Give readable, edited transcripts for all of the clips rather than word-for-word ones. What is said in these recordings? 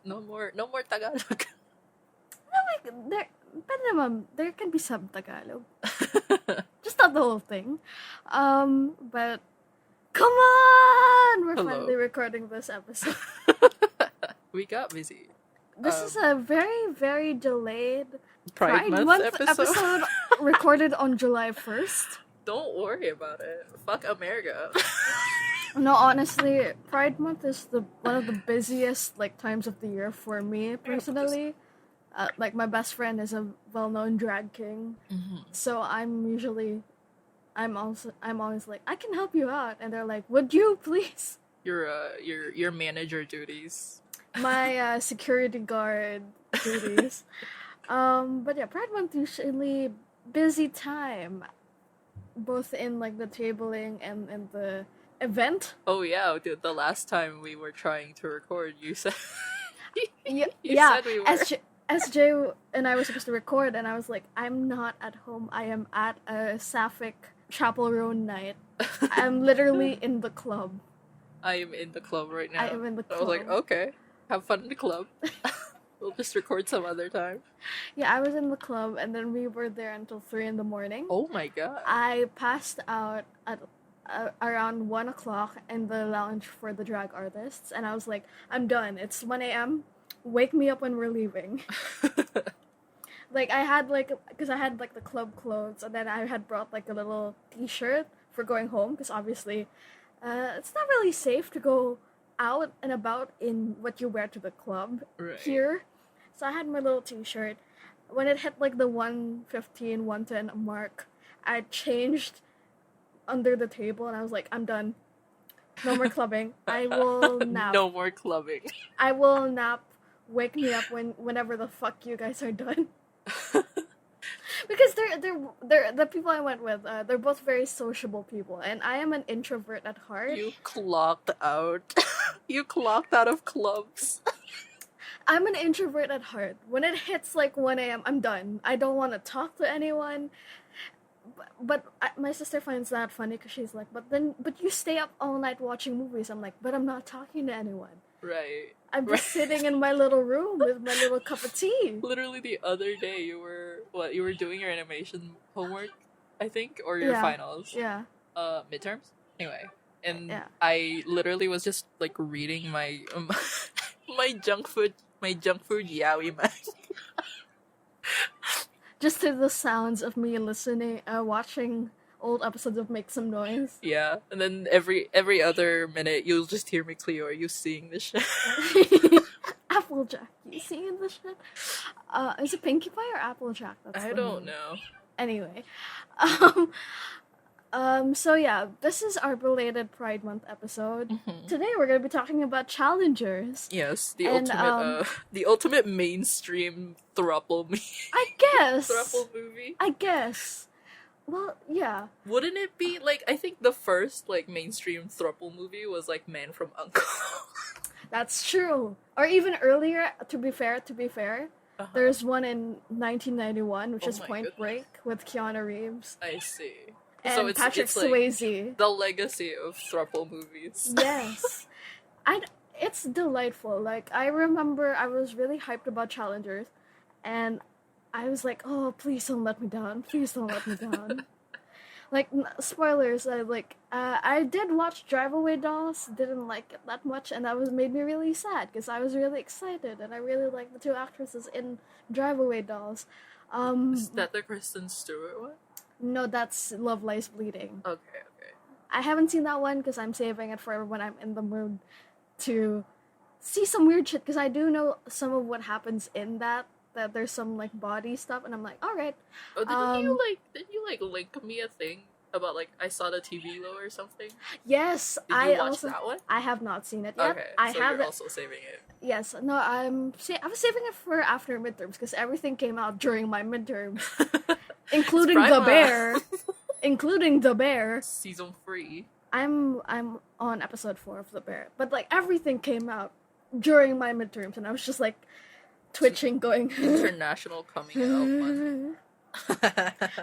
No more Tagalog. No, but naman, there can be some Tagalog. Just not the whole thing. But come on! We're Hello. finally recording this episode. We got busy. This is a very, very delayed Pride Month episode. recorded on July 1st. Don't worry about it. Fuck America. No, honestly, Pride Month is one of the busiest times of the year for me personally. My best friend is a well-known drag king, so I'm always like, I can help you out, and they're like, would you please? Your manager duties. My security guard duties. But yeah, Pride Month usually busy time, both in the tabling and the event. Oh yeah, dude, the last time we were trying to record, you said You said we were. SJ and I were supposed to record, and I was like, I'm not at home. I am at a Sapphic Chapel Row night. I'm literally in the club. I am in the club right now. I am in the club. I was like, okay, have fun in the club. We'll just record some other time. Yeah, I was in the club, and then we were there until 3 in the morning. Oh my god. I passed out at around 1 o'clock in the lounge for the drag artists, and I was like, I'm done. It's 1 a.m. Wake me up when we're leaving. I had because I had the club clothes, and then I had brought a little t-shirt for going home, because obviously it's not really safe to go out and about in what you wear to the club here. So I had my little t-shirt. When it hit the 1:15, 1:10 mark, I changed under the table, and I was like, I'm done. No more clubbing. I will nap. No more clubbing. I will nap. Wake me up whenever the fuck you guys are done. Because they're the people I went with. They're both very sociable people, and I am an introvert at heart. You clocked out. You clocked out of clubs. I'm an introvert at heart. When it hits 1 a.m., I'm done. I don't want to talk to anyone. But my sister finds that funny, because she's like, but you stay up all night watching movies. I'm like, but I'm not talking to anyone. Right. I'm just sitting in my little room with my little cup of tea. Literally the other day, you were doing your animation homework, I think, or your finals. Yeah. Midterms? Anyway. And yeah. I literally was just reading my my junk food yaoi man. Just to the sounds of me listening, watching old episodes of Make Some Noise. Yeah, and then every other minute you'll just hear me, Cleo, are you seeing this shit? Applejack, you seeing this shit? Is it Pinkie Pie or Applejack? I don't know. Anyway, so yeah, this is our belated Pride Month episode. Mm-hmm. Today we're gonna be talking about challengers. Yes, the ultimate mainstream throuple movie. I guess. Throuple movie. I guess. Well, yeah. Wouldn't it be I think the first mainstream throuple movie was Man from U.N.C.L.E. That's true. Or even earlier. To be fair, there's one in 1991, which is Point Break with Keanu Reeves. I see. And so it's Patrick Swayze. The legacy of throuple movies. Yes. It's delightful. I remember I was really hyped about challengers, and I was like, oh, please don't let me down. Please don't let me down. Spoilers, I did watch Drive Away Dolls, didn't like it that much, and that made me really sad, because I was really excited, and I really liked the two actresses in Drive Away Dolls. Is that the Kristen Stewart one? No, that's Love Lies Bleeding. Okay. I haven't seen that one, because I'm saving it for when I'm in the mood to see some weird shit, because I do know some of what happens in that there's some body stuff, and I'm like, all right. Oh, didn't you link me a thing about I saw the TV Low or something? Yes, Did you watch that one? I have not seen it yet. Okay, you're also saving it. Yes, no, I was saving it for after midterms, because everything came out during my midterms, including The Bear, including The Bear. Season 3. I'm on episode 4 of The Bear, but everything came out during my midterms, and I was just twitching, going International Coming Out Month.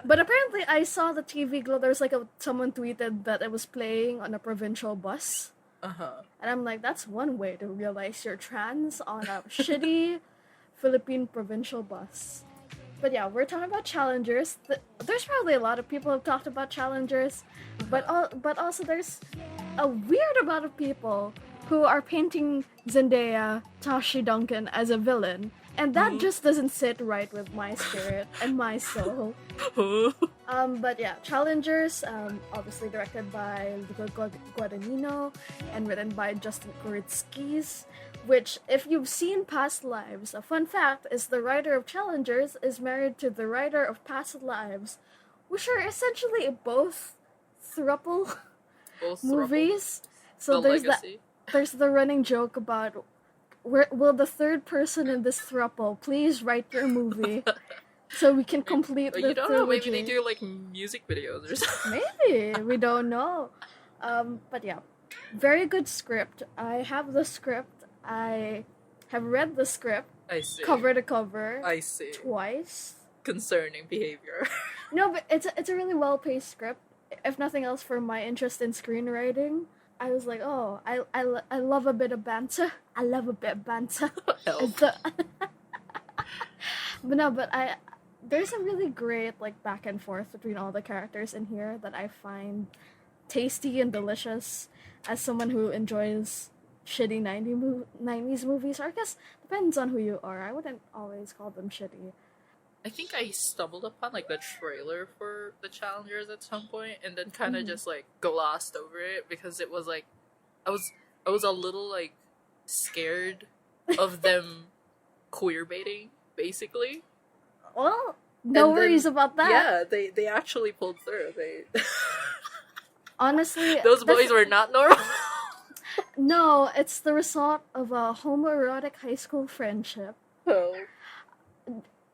But apparently I saw the TV Glow. There was someone tweeted that it was playing on a provincial bus. Uh-huh. And I'm like, that's one way to realize you're trans on a shitty Philippine provincial bus. But yeah, we're talking about challengers. There's probably a lot of people who've talked about challengers, but also there's a weird amount of people who are painting Zendaya, Tashi Duncan as a villain, and that just doesn't sit right with my spirit and my soul. But yeah, Challengers, obviously directed by Luca Guadagnino and written by Justin Kuritsky, which, if you've seen Past Lives, a fun fact is the writer of Challengers is married to the writer of Past Lives, which are essentially both throuple movies. So there's the running joke about, will the third person in this throuple please write your movie so we can complete the You don't know, maybe trilogy. they do like music videos or something. Maybe, we don't know. But yeah, very good script. I have the script. I have read the script I see. cover to cover. I see. Twice. Concerning behavior. No, but it's a really well paced script. If nothing else, for my interest in screenwriting, I was like, oh, I love a bit of banter. I love a bit of banter. But there's a really great like back and forth between all the characters in here that I find tasty and delicious as someone who enjoys shitty 90s movies. Or I guess depends on who you are. I wouldn't always call them shitty. I think I stumbled upon like the trailer for the Challengers at some point, and then kind of just like glossed over it because it was like I was a little like scared of them queer baiting, basically. Well, no worries about that. Yeah, they actually pulled through. They honestly, those boys were not normal. No, it's the result of a homoerotic high school friendship. Oh.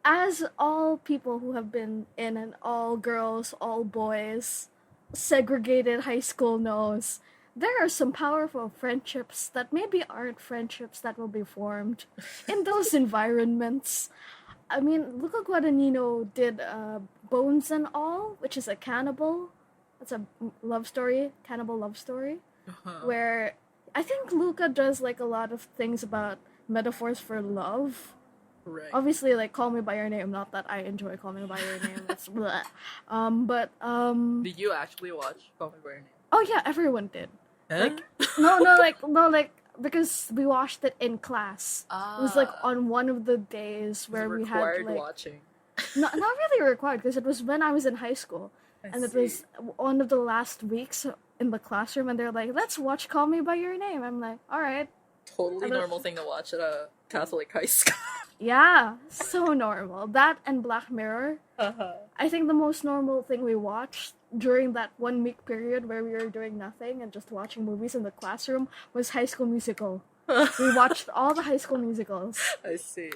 As all people who have been in an all girls, all boys, segregated high school knows, there are some powerful friendships that maybe aren't friendships that will be formed in those environments. I mean, Luca Guadagnino did Bones and All, which is a cannibal. It's a love story, cannibal love story, where I think Luca does like a lot of things about metaphors for love. Right. Obviously, like Call Me by Your Name. Not that I enjoy Call Me by Your Name. It's bleh. Did you actually watch Call Me by Your Name? Oh yeah, everyone did. Huh? Like because we watched it in class. It was like on one of the days where we had like watching. not really required because it was when I was in high school, and it was one of the last weeks in the classroom, and they're like, "Let's watch Call Me by Your Name." I'm like, "All right." Totally normal thing to watch at a Catholic high school. Yeah, so normal. That and Black Mirror. I think the most normal thing we watched during that 1 week period where we were doing nothing and just watching movies in the classroom was High School Musical. We watched all the High School Musicals. I see.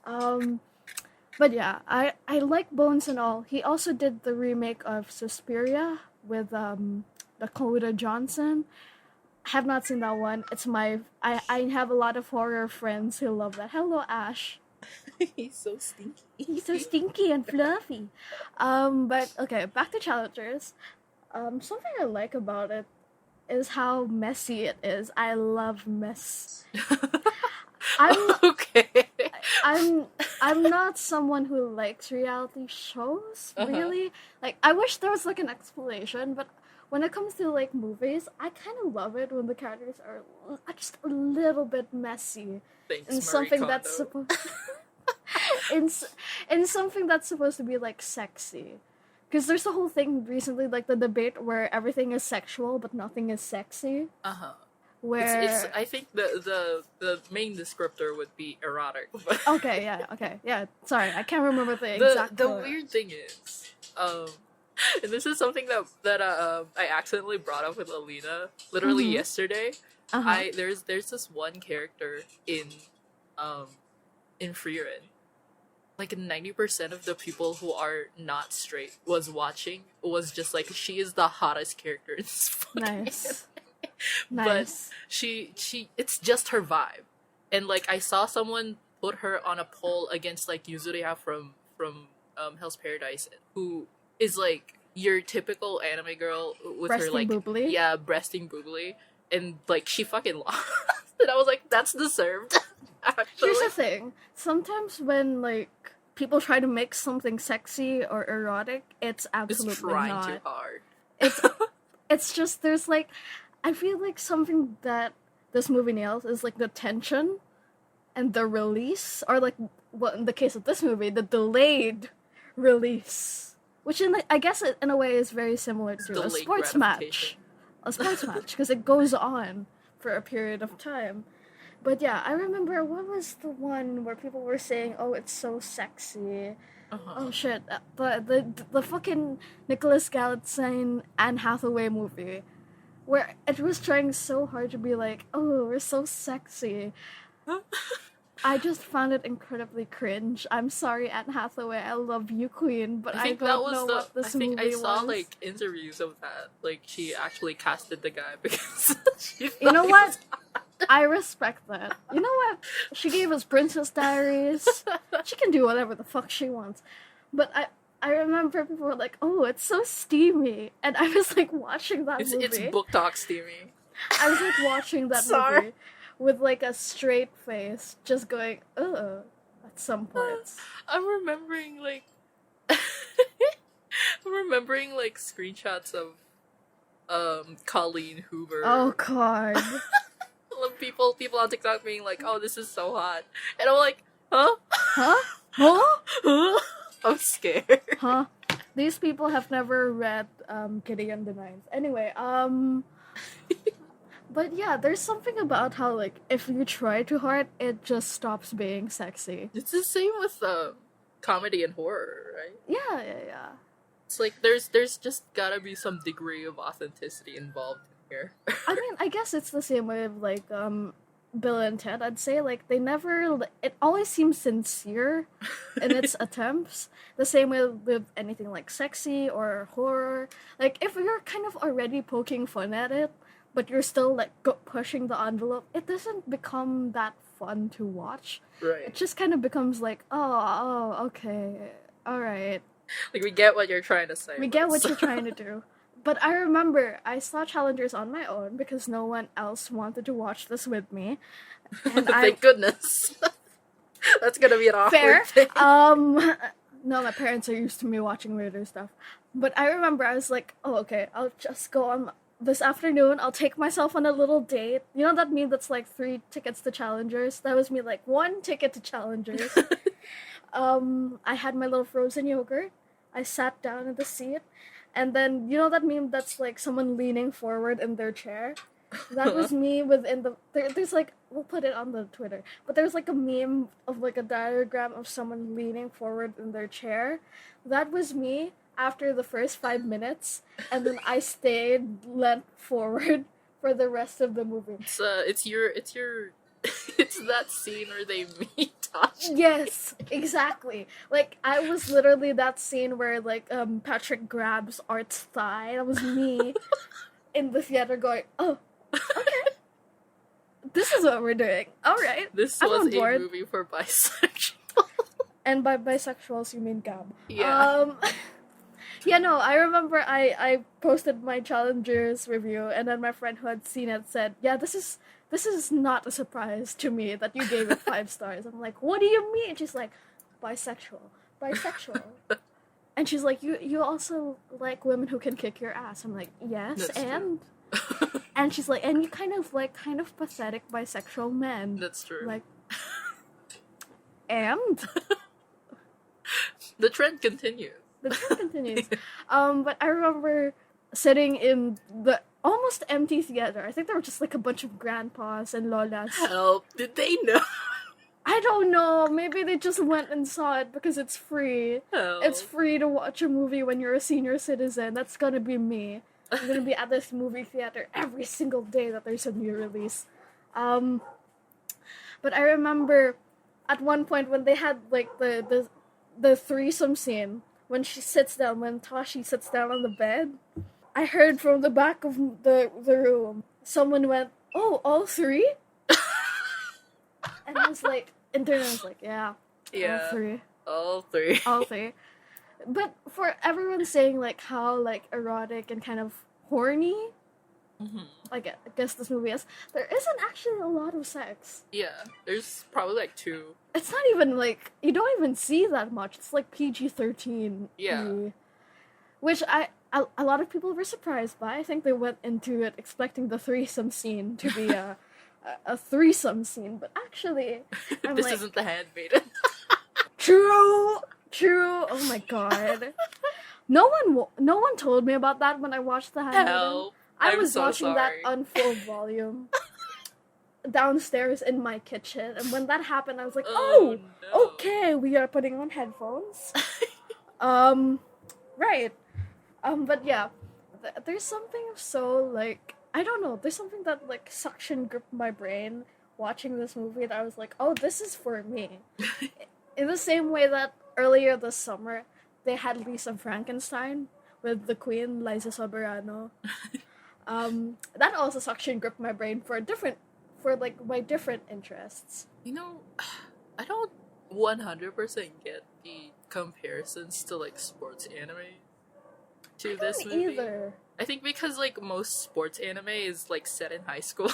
But yeah, I like Bones and All. He also did the remake of Suspiria with Dakota Johnson. Have not seen that one. It's I have a lot of horror friends who love that. Hello, Ash. He's so stinky. He's so stinky and fluffy. But okay, back to Challengers. Something I like about it is how messy it is. I love mess. Okay. I'm not someone who likes reality shows, really. Like, I wish there was like an explanation, but when it comes to like movies, I kind of love it when the characters are just a little bit messy. Thanks, in something Marie that's Kondo. supposed in something that's supposed to be like sexy. Because there's the whole thing recently, like the debate where everything is sexual but nothing is sexy. Where It's I think the main descriptor would be erotic. But okay, yeah. Sorry, I can't remember the exact. the weird thing is, and this is something that I accidentally brought up with Alina literally yesterday. There's this one character in Freerin. Like 90% of the people who are not straight was just like, she is the hottest character in this fucking Nice. But she it's just her vibe. And like I saw someone put her on a poll against like Yuzuriha from Hell's Paradise, who is like your typical anime girl with Breasting her like boobly. yeah, breasting boobly. and like she fucking lost, and I was like, that's deserved. Actually. Here's the thing. Sometimes when, like, people try to make something sexy or erotic, it's absolutely It's trying not. too hard. It's just, there's, like, I feel like something that this movie nails is, like, the tension and the release, or, like, well, in the case of this movie, the delayed release. Which, I guess, in a way, is very similar to a Delayed sports match. gratification. A sports match, because it goes on for a period of time. But yeah, I remember, what was the one where people were saying, oh, it's so sexy. Oh shit, the fucking Nicholas Galitzine Anne Hathaway movie, where it was trying so hard to be like, oh, we're so sexy. I just found it incredibly cringe. I'm sorry, Anne Hathaway, I love you, queen, but I don't know what this movie was. I think I saw, like, interviews of that. Like, she actually casted the guy because she You know thought he what? was hot. I respect that. You know what? She gave us Princess Diaries. She can do whatever the fuck she wants. But I remember people were like, oh, it's so steamy. And I was like watching that movie. It's book talk steamy. I was like watching that movie with like a straight face, just going, ugh, at some points. I'm remembering like screenshots of Colleen Hoover. Oh god. People on TikTok being like, "Oh, this is so hot," and I'm like, "Huh? Huh? Huh? I'm scared." Huh? These people have never read Kitty and the Nines. Anyway, but yeah, there's something about how, like, if you try too hard, it just stops being sexy. It's the same with comedy and horror, right? Yeah. It's like there's just gotta be some degree of authenticity involved here. I mean, I guess it's the same way with, like, Bill and Ted. I'd say, like, they never... It always seems sincere in its attempts. The same way with anything like sexy or horror. Like, if you're kind of already poking fun at it, but you're still, like, pushing the envelope, it doesn't become that fun to watch. Right. It just kind of becomes like, oh, okay, alright. Like, we get what you're trying to say. We get what you're trying to do. But I remember I saw Challengers on my own because no one else wanted to watch this with me. And Thank goodness. That's gonna be an awkward thing. No, my parents are used to me watching weirder stuff. But I remember I was like, oh, okay, I'll just go on this afternoon. I'll take myself on a little date. You know that meme that's like 3 tickets to Challengers? That was me, like, 1 ticket to Challengers. I had my little frozen yogurt. I sat down in the seat. And then, you know that meme that's, like, someone leaning forward in their chair? That was me within the... There's, like... We'll put it on the Twitter. But there's, like, a meme of, like, a diagram of someone leaning forward in their chair. That was me after the first 5 minutes. And then I stayed leant forward for the rest of the movie. It's that scene where they meet Tashi. Yes, exactly. Like, I was literally that scene where, like, Patrick grabs Art's thigh. That was me in the theater going, oh, okay. This is what we're doing. Alright. This I'm was on board. a movie for bisexuals. And by bisexuals, you mean Gab. Yeah. Yeah, no, I remember I posted my Challengers review, and then my friend who had seen it said, yeah, this is not a surprise to me that you gave it 5 stars. I'm like, what do you mean? She's like, bisexual. And she's like, you also like women who can kick your ass. I'm like, yes, That's and... And she's like, and you kind of pathetic bisexual men. That's true. Like, and? The trend continues. But I remember sitting in the almost empty theater. I think there were just like a bunch of grandpas and lolas. Help! Did they know? I don't know. Maybe they just went and saw it because it's free. Help. It's free to watch a movie when you're a senior citizen. That's gonna be me. I'm gonna be at this movie theater every single day that there's a new release. But I remember at one point when they had like the threesome scene, when Tashi sits down on the bed, I heard from the back of the room, someone went, oh, all 3? And I was like, internally I was like, yeah. All 3. But for everyone saying, like, how, like, erotic and kind of horny I guess this movie is. There isn't actually a lot of sex. Yeah, there's probably like 2. It's not even like you don't even see that much. It's like PG-13. Yeah. Which a lot of people were surprised by. I think they went into it expecting the threesome scene to be a threesome scene, but actually, I'm this like, isn't The Handmaiden. true. Oh my god. No one told me about that when I watched The Handmaiden. Help. I I'm was so watching that sorry. on full volume downstairs in my kitchen, and when that happened, I was like, Oh, no. okay, we are putting on headphones. Right. But yeah, there's something so, like, I don't know, there's something that, like, suction gripped my brain watching this movie that I was like, oh, this is for me. In the same way that earlier this summer, they had Lisa Frankenstein with the Queen, Liza Soberano. That also suction gripped my brain for my different interests. You know, I don't 100% get the comparisons to like sports anime to this movie. Either. I think because like most sports anime is like set in high school.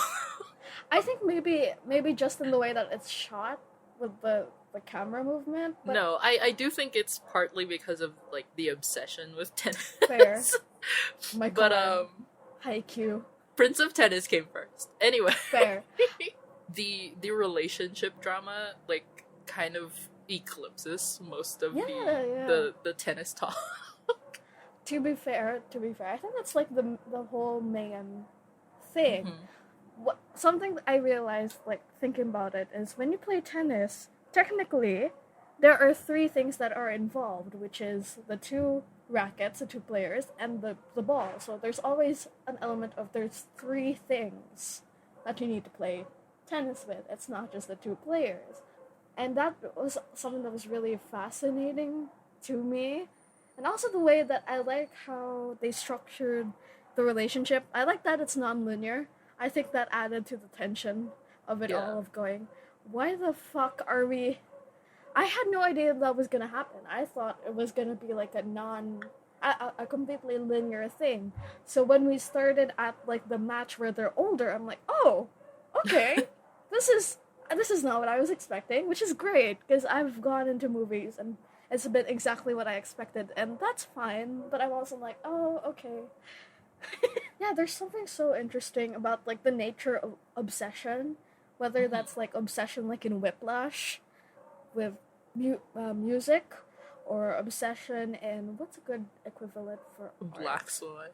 I think maybe just in the way that it's shot with the camera movement. But No, I do think it's partly because of like the obsession with tennis. fair. My But god. Haikyuu. Prince of Tennis came first. Anyway, Fair. the relationship drama like kind of eclipses most of the tennis talk. To be fair, I think that's like the whole main thing. Something that I realized, like, thinking about it, is when you play tennis, technically, there are 3 things that are involved, which is the 2 rackets, the 2 players, and the ball. So there's always an element of there's 3 things that you need to play tennis with. It's not just the 2 players. And that was something that was really fascinating to me. And also the way that I like how they structured the relationship. I like that it's non-linear. I think that added to the tension of it all, of going, why the fuck are we... I had no idea that was gonna happen. I thought it was gonna be like a completely linear thing. So when we started at like the match where they're older, I'm like, oh, okay, this is not what I was expecting, which is great because I've gone into movies and it's been exactly what I expected, and that's fine. But I'm also like, oh, okay. Yeah, there's something so interesting about like the nature of obsession, whether that's like obsession like in Whiplash with music, or obsession in, what's a good equivalent for Black Swan.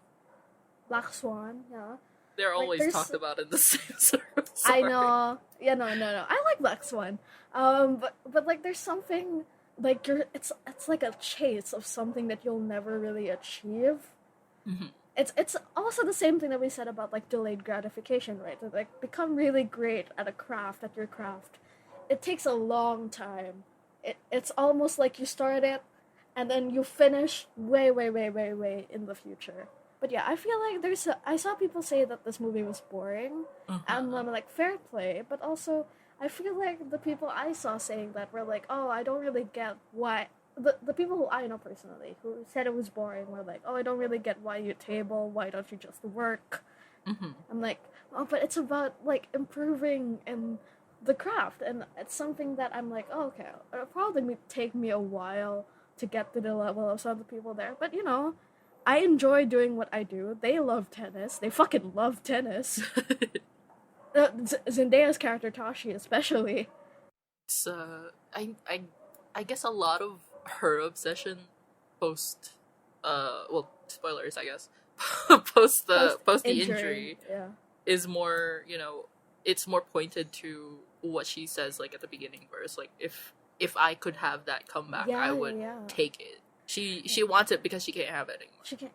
Black Swan, yeah. They're Like, always talked about in the same sort of I know. Yeah, no. I like Black Swan. But like there's something like it's like a chase of something that you'll never really achieve. It's also the same thing that we said about like delayed gratification, right? To like become really great at your craft. It takes a long time. It's almost like you start it and then you finish way in the future. But yeah, I feel like I saw people say that this movie was boring, and I'm like, fair play, but also I feel like the people I saw saying that were like, oh, I don't really get why. The people who I know personally who said it was boring were like, oh, I don't really get why you table, why don't you just work? I'm like, oh, but it's about like improving in the craft, and it's something that I'm like, oh, okay, it'll probably take me a while to get to the level of some of the people there, but you know, I enjoy doing what I do. They love tennis. They fucking love tennis. Zendaya's character Tashi, especially. It's I guess a lot of her obsession post well, spoilers, I guess. post the injury is more, you know, it's more pointed to what she says like at the beginning verse, like if I could have that comeback, I would take it. She wants it because she can't have it anymore. She can't.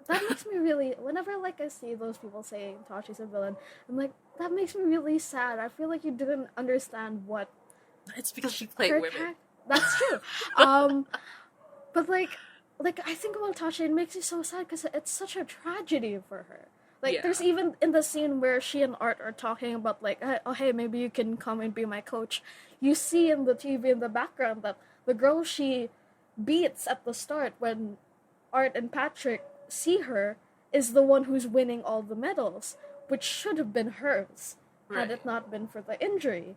That makes me really. Whenever like I see those people saying Tashi's a villain, I'm like, that makes me really sad. I feel like you didn't understand what. It's because she played women. That's true. But like I think about Tashi, it makes me so sad because it's such a tragedy for her. Like, there's even in the scene where she and Art are talking about like, oh hey, maybe you can come and be my coach. You see in the TV in the background that the girl she beats at the start when Art and Patrick see her is the one who's winning all the medals, which should have been hers had Right. it not been for the injury.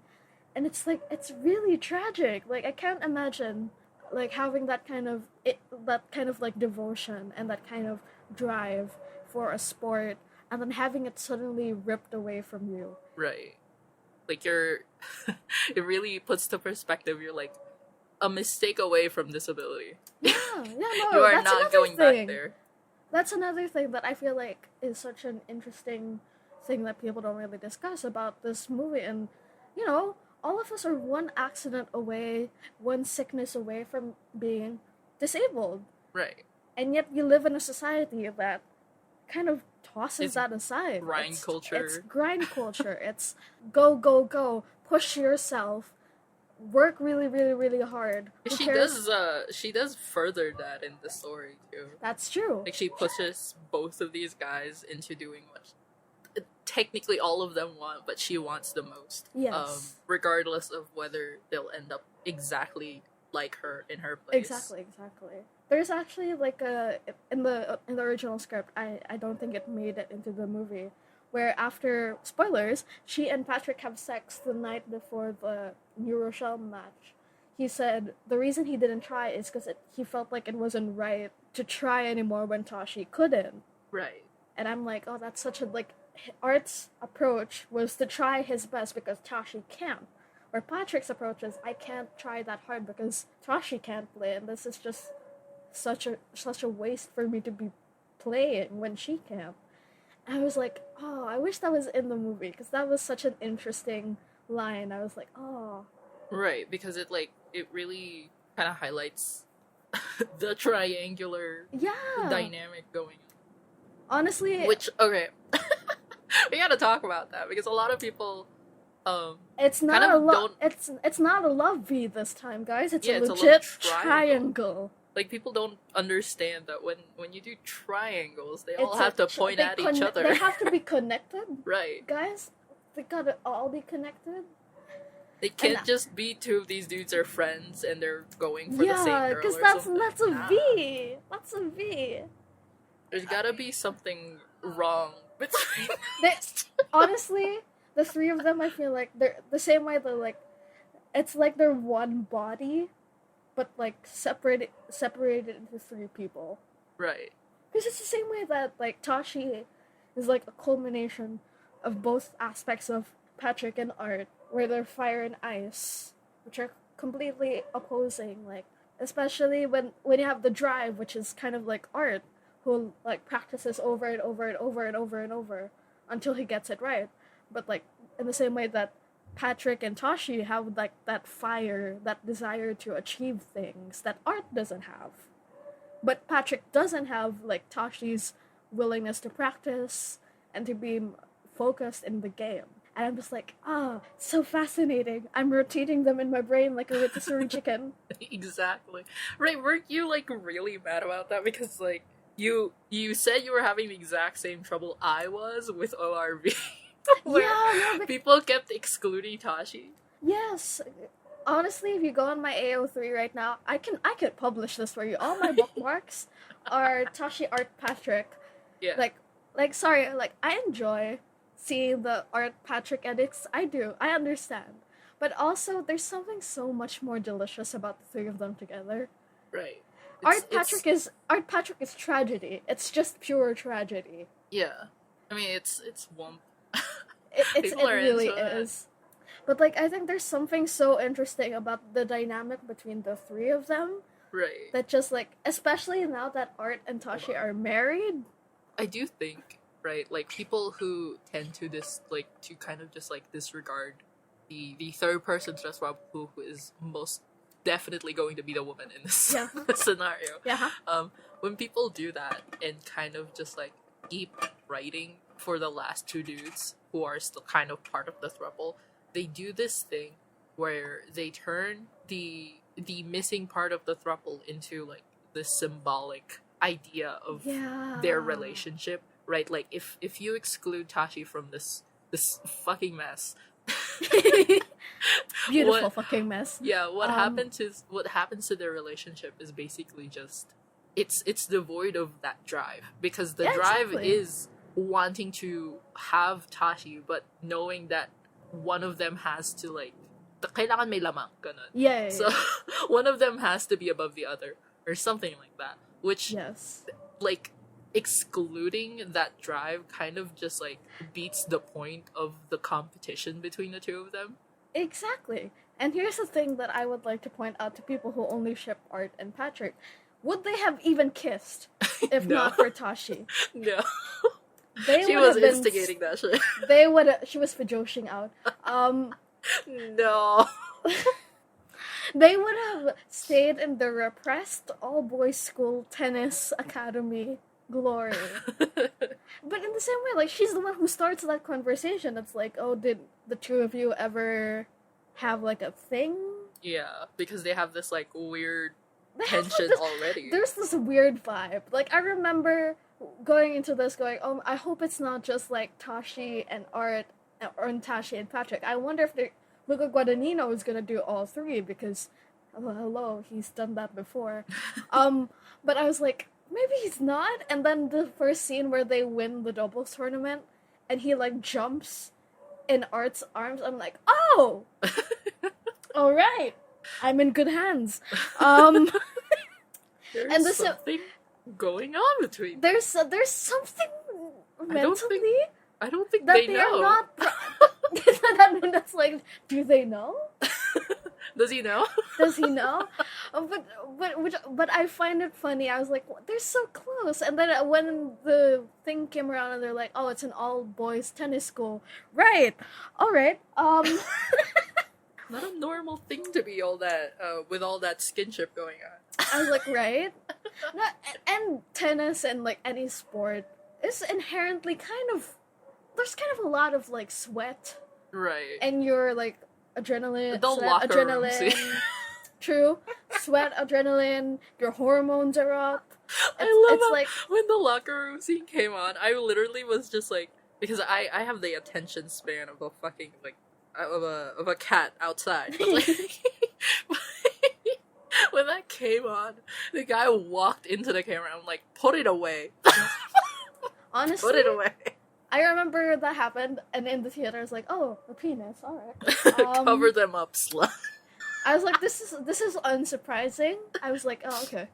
And it's like, it's really tragic. Like, I can't imagine like having that kind of like devotion and that kind of drive for a sport, and then having it suddenly ripped away from you. Right. Like you're it really puts to perspective, you're like a mistake away from disability. Yeah, no, You are that's not another going thing. back there. That's another thing that I feel like is such an interesting thing that people don't really discuss about this movie. And, you know, all of us are one accident away, one sickness away from being disabled. Right. And yet we live in a society that kind of tosses It's that aside. grind culture. It's grind culture. It's go, go, go, push yourself, work really, really, really hard. Who cares? She does further that in the story too. That's true. Like she pushes both of these guys into doing what technically all of them want, but she wants the most. Yes. Regardless of whether they'll end up exactly like her in her place. Exactly. There's actually like in the original script, I don't think it made it into the movie, where after spoilers, she and Patrick have sex the night before the New Rochelle match. He said the reason he didn't try is because he felt like it wasn't right to try anymore when Tashi couldn't. Right. And I'm like, oh, that's such a like Art's approach was to try his best because Tashi can't. Or Patrick's approach is I can't try that hard because Tashi can't play, and this is just such a waste for me to be playing when she can't. And I was like, oh, I wish that was in the movie because that was such an interesting line. I was like, oh, Right, because it really kind of highlights the triangular yeah. dynamic going Honestly, on. Which, okay, we gotta talk about that because a lot of people, it's not kind a of love. don't- It's not a love V this time, guys. It's Yeah, a it's a legit little triangle. like people don't understand that when you do triangles, they all It's have a to point at each other. They have to be connected, Right. guys. They gotta all be connected. They can't And- just be two of these dudes are friends and they're going for the same Yeah, girl because or that's something. a Nah. V. That's a V. There's gotta be something wrong between They, honestly, the three of them, I feel like they're the same way. They're like, it's like they're one body, but like separated into three people. Right. Because it's the same way that like Tashi is like a culmination of both aspects of Patrick and Art, where they're fire and ice, which are completely opposing. Like especially when you have the drive, which is kind of like Art, who like practices over and over and over and over and over until he gets it right. But like in the same way that Patrick and Tashi have like that fire, that desire to achieve things that Art doesn't have. But Patrick doesn't have like Tashi's willingness to practice and to be focused in the game. And I'm just like, so fascinating. I'm rotating them in my brain like a rotisserie chicken. Exactly. Right, weren't you like really mad about that? Because like you said you were having the exact same trouble I was with ORV. Where Yeah, no, people kept excluding Tashi. yes. Honestly, if you go on my AO3 right now, I could publish this for you. All my bookmarks are Tashi, Art, Patrick. Yeah. Like sorry, like I enjoy seeing the Art Patrick edits. I do. I understand. But also there's something so much more delicious about the three of them together. Right. Art Patrick is tragedy. It's just pure tragedy. Yeah. I mean it's womp. It People are really into it. is. But like I think there's something so interesting about the dynamic between the three of them Right. that just like, especially now that Art and Tashi are married. I do think, right, like people who tend to to kind of just like disregard the third person Treswab who is most definitely going to be the woman in this Yeah. scenario. Yeah. When people do that and kind of just like keep writing for the last two dudes who are still kind of part of the throuple, they do this thing where they turn the missing part of the throuple into like this symbolic idea of Yeah. their relationship, right? Like if you exclude Tashi from this fucking mess, Beautiful what- fucking mess. yeah, what happens to their relationship is basically just it's devoid of that drive, because the Yeah, drive exactly. is wanting to have Tashi, but knowing that one of them has to like kailangan may lamang ganun. Yeah. So one of them has to be above the other or something like that, which Yes. like excluding that drive kind of just like beats the point of the competition between the two of them. Exactly. And here's the thing that I would like to point out to people who only ship Art and Patrick. Would they have even kissed if No. not for Tashi? No. They She would was have been instigating that shit. she was fajoshing out. No. They would have stayed in the repressed all-boys school tennis academy glory. But in the same way, like, she's the one who starts that conversation. It's like, oh, did the two of you ever have, like, a thing? Yeah, because they have this like weird They have, like, tension this- already. There's this weird vibe. Like, I remember going into this going, oh, I hope it's not just, like, Tashi and Art, or Tashi and Patrick. I wonder if Luca Guadagnino is gonna do all three, because, hello, he's done that before. But I was like, maybe he's not. And then the first scene where they win the doubles tournament, and he, like, jumps in Art's arms, I'm like, oh! Alright! I'm in good hands. There's and the something going on between. There's something mentally I don't think that they they know. are not. That's like, do they know? Does he know? Does he know? But I find it funny. I was like, they're so close. And then when the thing came around and they're like, oh, it's an all boys tennis school, right? All right. Not a normal thing to be all that with all that skinship going on. I was like, right? No, and tennis and like any sport is inherently there's kind of a lot of like sweat Right. and your like adrenaline, The sweat, locker room adrenaline. scene. True, sweat, adrenaline. Your hormones are up. I love it's how like when the locker room scene came on, I literally was just like, because I have the attention span of a fucking like of a cat outside. But, like, when that came on, the guy walked into the camera. I'm like, put it away. honestly, Put it away. I remember that happened, and in the theater, I was like, "Oh, a penis, all right." Cover them up, slut. I was like, "This is unsurprising." I was like, "Oh, okay."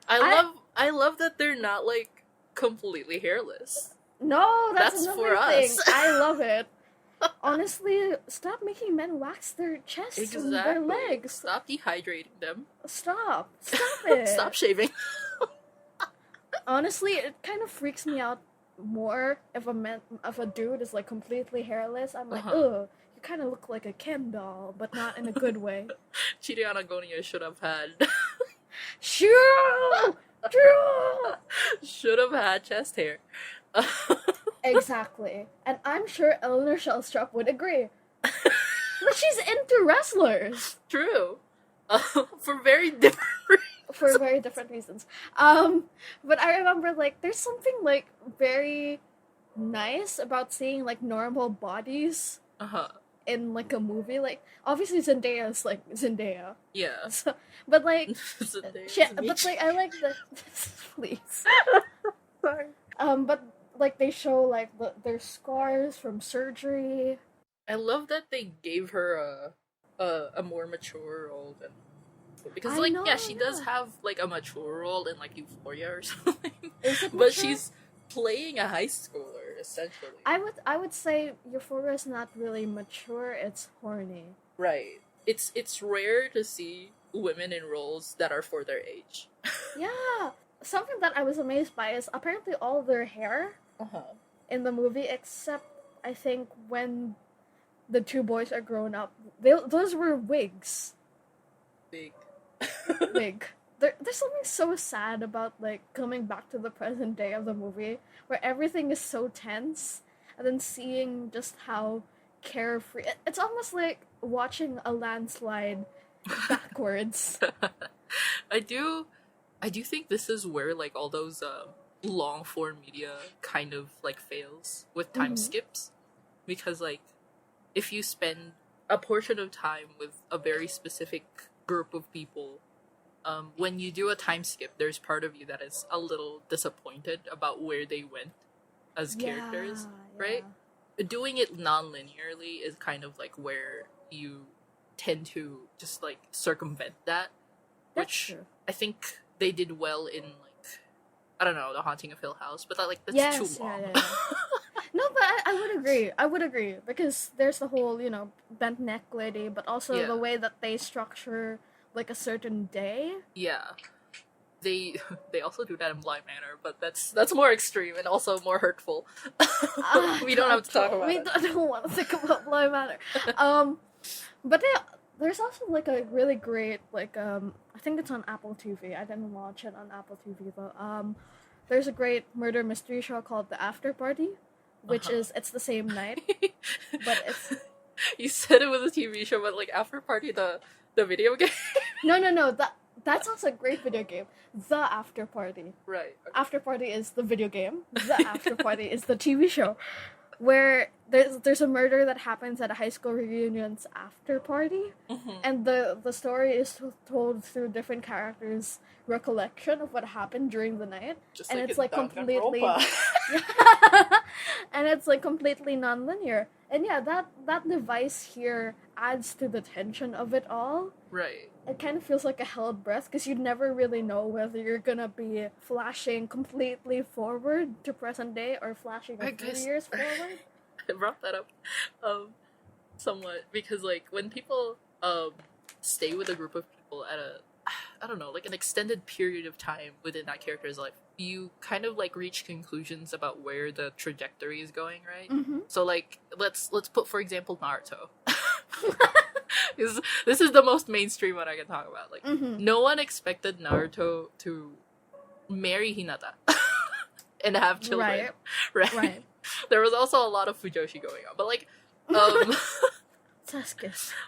I love that they're not like completely hairless. No, that's That's another for thing. us. I love it. Honestly, stop making men wax their chests and their legs. Stop dehydrating them. Stop it. Stop shaving. Honestly, it kind of freaks me out more if a dude is like completely hairless. I'm like, ugh, you kind of look like a Ken doll, but not in a good way. Chidi Anagonia should have had True. should have had chest hair. Exactly, and I'm sure Eleanor Shellstrop would agree. But she's into wrestlers. True. For very different reasons. For very different reasons. But I remember, like, there's something, like, very nice about seeing, like, normal bodies in, like, a movie. Like, obviously Zendaya is, like, Zendaya. Yeah. So, but, like, Zendaya. but, like, I like the... Please. Sorry. But, like, they show, like, their scars from surgery. I love that they gave her a more mature role than... Because, I like, know, yeah, she does yeah. have, like, a mature role in, like, Euphoria or something. Is it But mature? she's playing a high schooler, essentially. I would say Euphoria is not really mature, it's horny. Right. It's rare to see women in roles that are for their age. Yeah. Something that I was amazed by is apparently all their hair in the movie, except I think when the two boys are grown up, those were wigs. Big. Wig. There's something so sad about, like, coming back to the present day of the movie, where everything is so tense, and then seeing just how carefree... It's almost like watching a landslide backwards. I do think this is where, like, all those long form media kind of, like, fails with time skips, because, like, if you spend a portion of time with a very specific group of people when you do a time skip, there's part of you that is a little disappointed about where they went as characters, right? Doing it non-linearly is kind of like where you tend to just like circumvent that, which I think they did well in like, I don't know, The Haunting of Hill House, but that, like, that's too long. No, but I would agree. I would agree because there's the whole, you know, bent neck lady, but also the way that they structure like a certain day. Yeah. They also do that in Blind Manor, but that's more extreme and also more hurtful. We don't have to talk about it. I don't want to think about Blind Manor. But there's also like a really great like I think it's on Apple TV. I didn't watch it on Apple TV though. There's a great murder mystery show called The After Party, which is it's the same night, but it's. You said it was a TV show, but like After Party, the video game. No. That's also a great video game. The After Party. Right. Okay. After Party is the video game. The After Party is the TV show. Where there's a murder that happens at a high school reunion's after party. And the story is told through different characters' recollection of what happened during the night. Just and like it's like completely and it's like completely non-linear. And yeah, that device here adds to the tension of it all. Right. It kind of feels like a held breath because you never really know whether you're gonna be flashing completely forward to present day or flashing a few years forward. I brought that up somewhat because like when people stay with a group of people at I don't know, like an extended period of time within that character's life, you kind of like reach conclusions about where the trajectory is going, right? So like let's put for example Naruto. This is the most mainstream one I can talk about. Like no one expected Naruto to marry Hinata and have children. Right. There was also a lot of Fujoshi going on, but like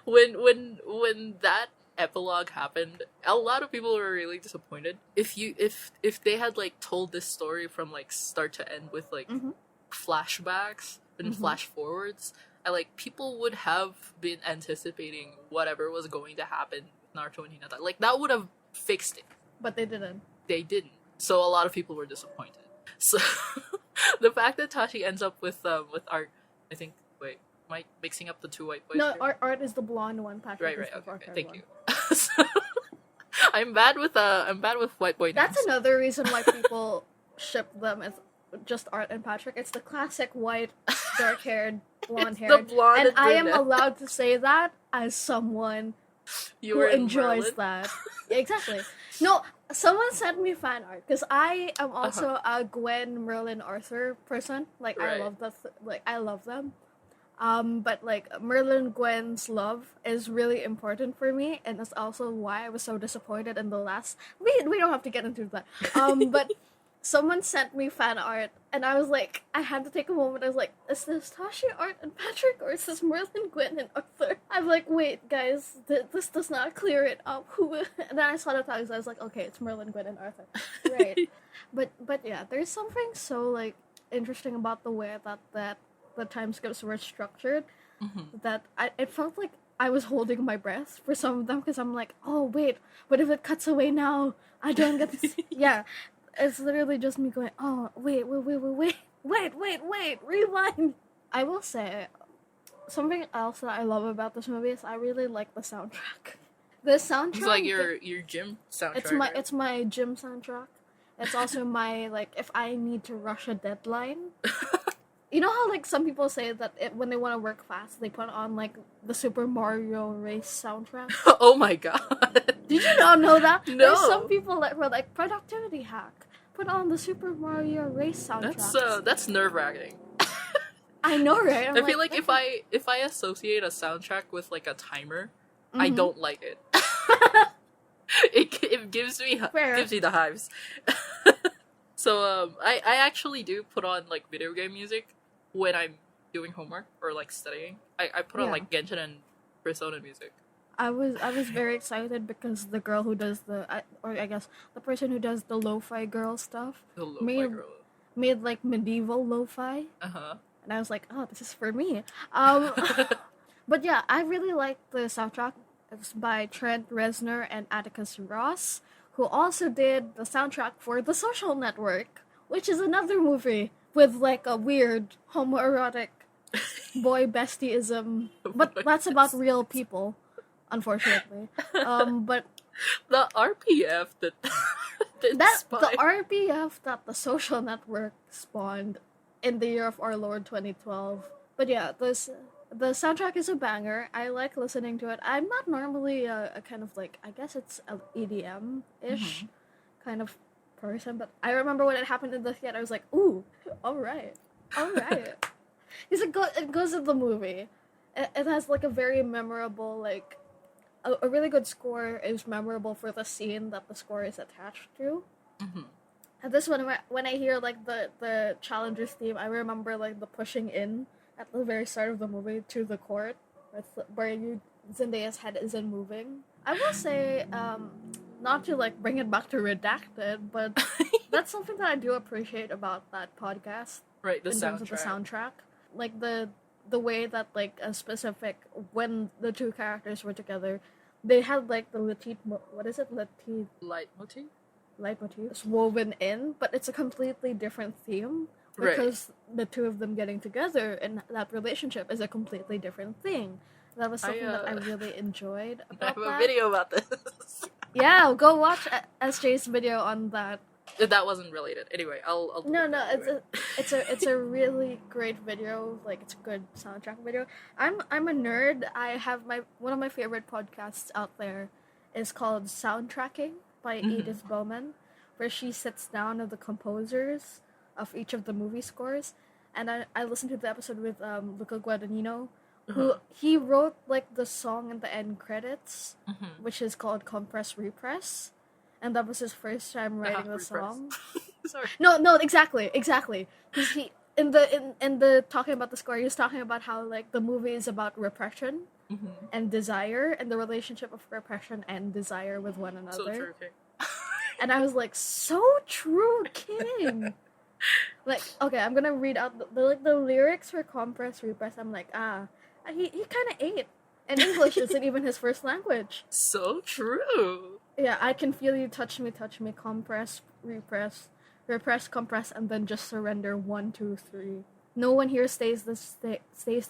when that epilogue happened, a lot of people were really disappointed. If they had like told this story from like start to end with like flashbacks and flash forwards, like people would have been anticipating whatever was going to happen with Naruto and Hinata. Like that would have fixed it. But they didn't. They didn't. So a lot of people were disappointed. So the fact that Tashi ends up with Art, I think. Wait, am I mixing up the two white boys? No, Art is the blonde one. Patrick right. Is the Okay, thank you. So, I'm bad with white boy names. That's another reason why people ship them as just Art and Patrick. It's the classic white, dark-haired, blonde-haired. The blonde and I am allowed to say that as someone who enjoys that. Yeah, exactly. No, someone sent me fan art because I am also a Gwen, Merlin, Arthur person. Like I love I love them. But like Merlin Gwen's love is really important for me, and that's also why I was so disappointed in the last. We don't have to get into that. But someone sent me fan art, and I was like, I had to take a moment. I was like, is this Tashi, Art, and Patrick, or is this Merlin, Gwen, and Arthur? I'm like, wait, guys, this does not clear it up. Who? And then I saw the tags. I was like, okay, it's Merlin, Gwen, and Arthur. Right. but yeah, there's something so like interesting about the way that the time skips were structured that it felt like I was holding my breath for some of them because I'm like, oh wait, what if it cuts away now? I don't get to see. Yeah, it's literally just me going, oh wait, rewind. I will say something else that I love about this movie is I really like the soundtrack. The soundtrack. It's like your gym soundtrack. It's my gym soundtrack. It's also my like if I need to rush a deadline. You know how, like, some people say that when they want to work fast, they put on, like, the Super Mario Race soundtrack? Oh my god. Did you not know that? No. There's some people that were like, productivity hack. Put on the Super Mario Race soundtrack. That's nerve-wracking. I know, right? I feel like if I associate a soundtrack with, like, a timer, I don't like it. It gives me the hives. So, I actually do put on, like, video game music when I'm doing homework or, like, studying. I put on, like, Genshin and Persona music. I was very excited because the girl who does I guess the person who does the lo-fi girl stuff made like medieval lo-fi. And I was like, oh, this is for me. But yeah, I really like the soundtrack. It's by Trent Reznor and Atticus Ross. who also did the soundtrack for The Social Network, which is another movie with like a weird homoerotic boy bestieism, but that's about real people, unfortunately. But The RPF that that the inspired. RPF that The Social Network spawned in the year of our Lord 2012. But yeah, the soundtrack is a banger. I like listening to it. I'm not normally a kind of like, I guess it's a EDM ish kind of person, but I remember when it happened in the theater, I was like, ooh, all right. Because it goes with the movie. It has like a very memorable, like, a really good score is memorable for the scene that the score is attached to. And this one, when I hear like the Challengers theme, I remember like the pushing in at the very start of the movie to the court, where Zendaya's head isn't moving. I will say, not to like bring it back to Redacted, but that's something that I do appreciate about that podcast. Right, the in soundtrack. terms of the soundtrack, like the way that like a specific when the two characters were together, they had like the Leitmotif? leitmotif is woven in, but it's a completely different theme because the two of them getting together and that relationship is a completely different thing. That was something that I really enjoyed I about have that. a video about this. Yeah, go watch SJ's video on that. That wasn't related. Anyway, I'll No, anyway. it's a really great video. Like, it's a good soundtrack video. I'm a nerd. I have one of my favorite podcasts out there is called Soundtracking by Edith Bowman, where she sits down with the composers of each of the movie scores, and I listened to the episode with Luca Guadagnino, who he wrote like the song in the end credits, which is called Compress Repress. And that was his first time writing the song. Sorry. No, exactly. Because he in the talking about the score, he was talking about how like the movie is about repression and desire, and the relationship of repression and desire with one another. So true, King. And I was like, so true, King. Like, okay, I'm gonna read out the lyrics for Compress Repress. I'm like, he kind of ate, and English isn't even his first language. So true. Yeah, I can feel you touch me, compress, repress, compress, and then just surrender. 1, 2, 3. No one here stays the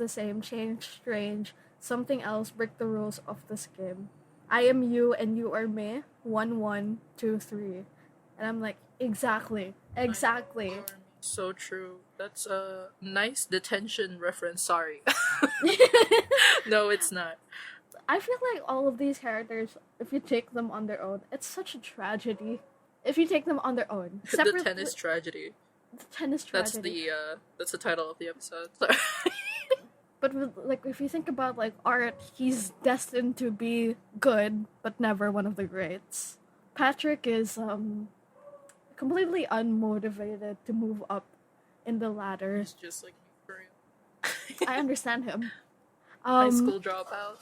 same. Change, strange, something else. Break the rules of this game. I am you and you are me. 1, 1, 2, 3. And I'm like, exactly. So true. That's a nice detention reference. Sorry. No, it's not. I feel like all of these characters, if you take them on their own, it's such a tragedy. If you take them on their own, The tennis tragedy. The tennis tragedy. That's the title of the episode. Sorry. But like, if you think about like Art, he's destined to be good, but never one of the greats. Patrick is completely unmotivated to move up in the ladder. It's just like me for real. I understand him. High school dropout.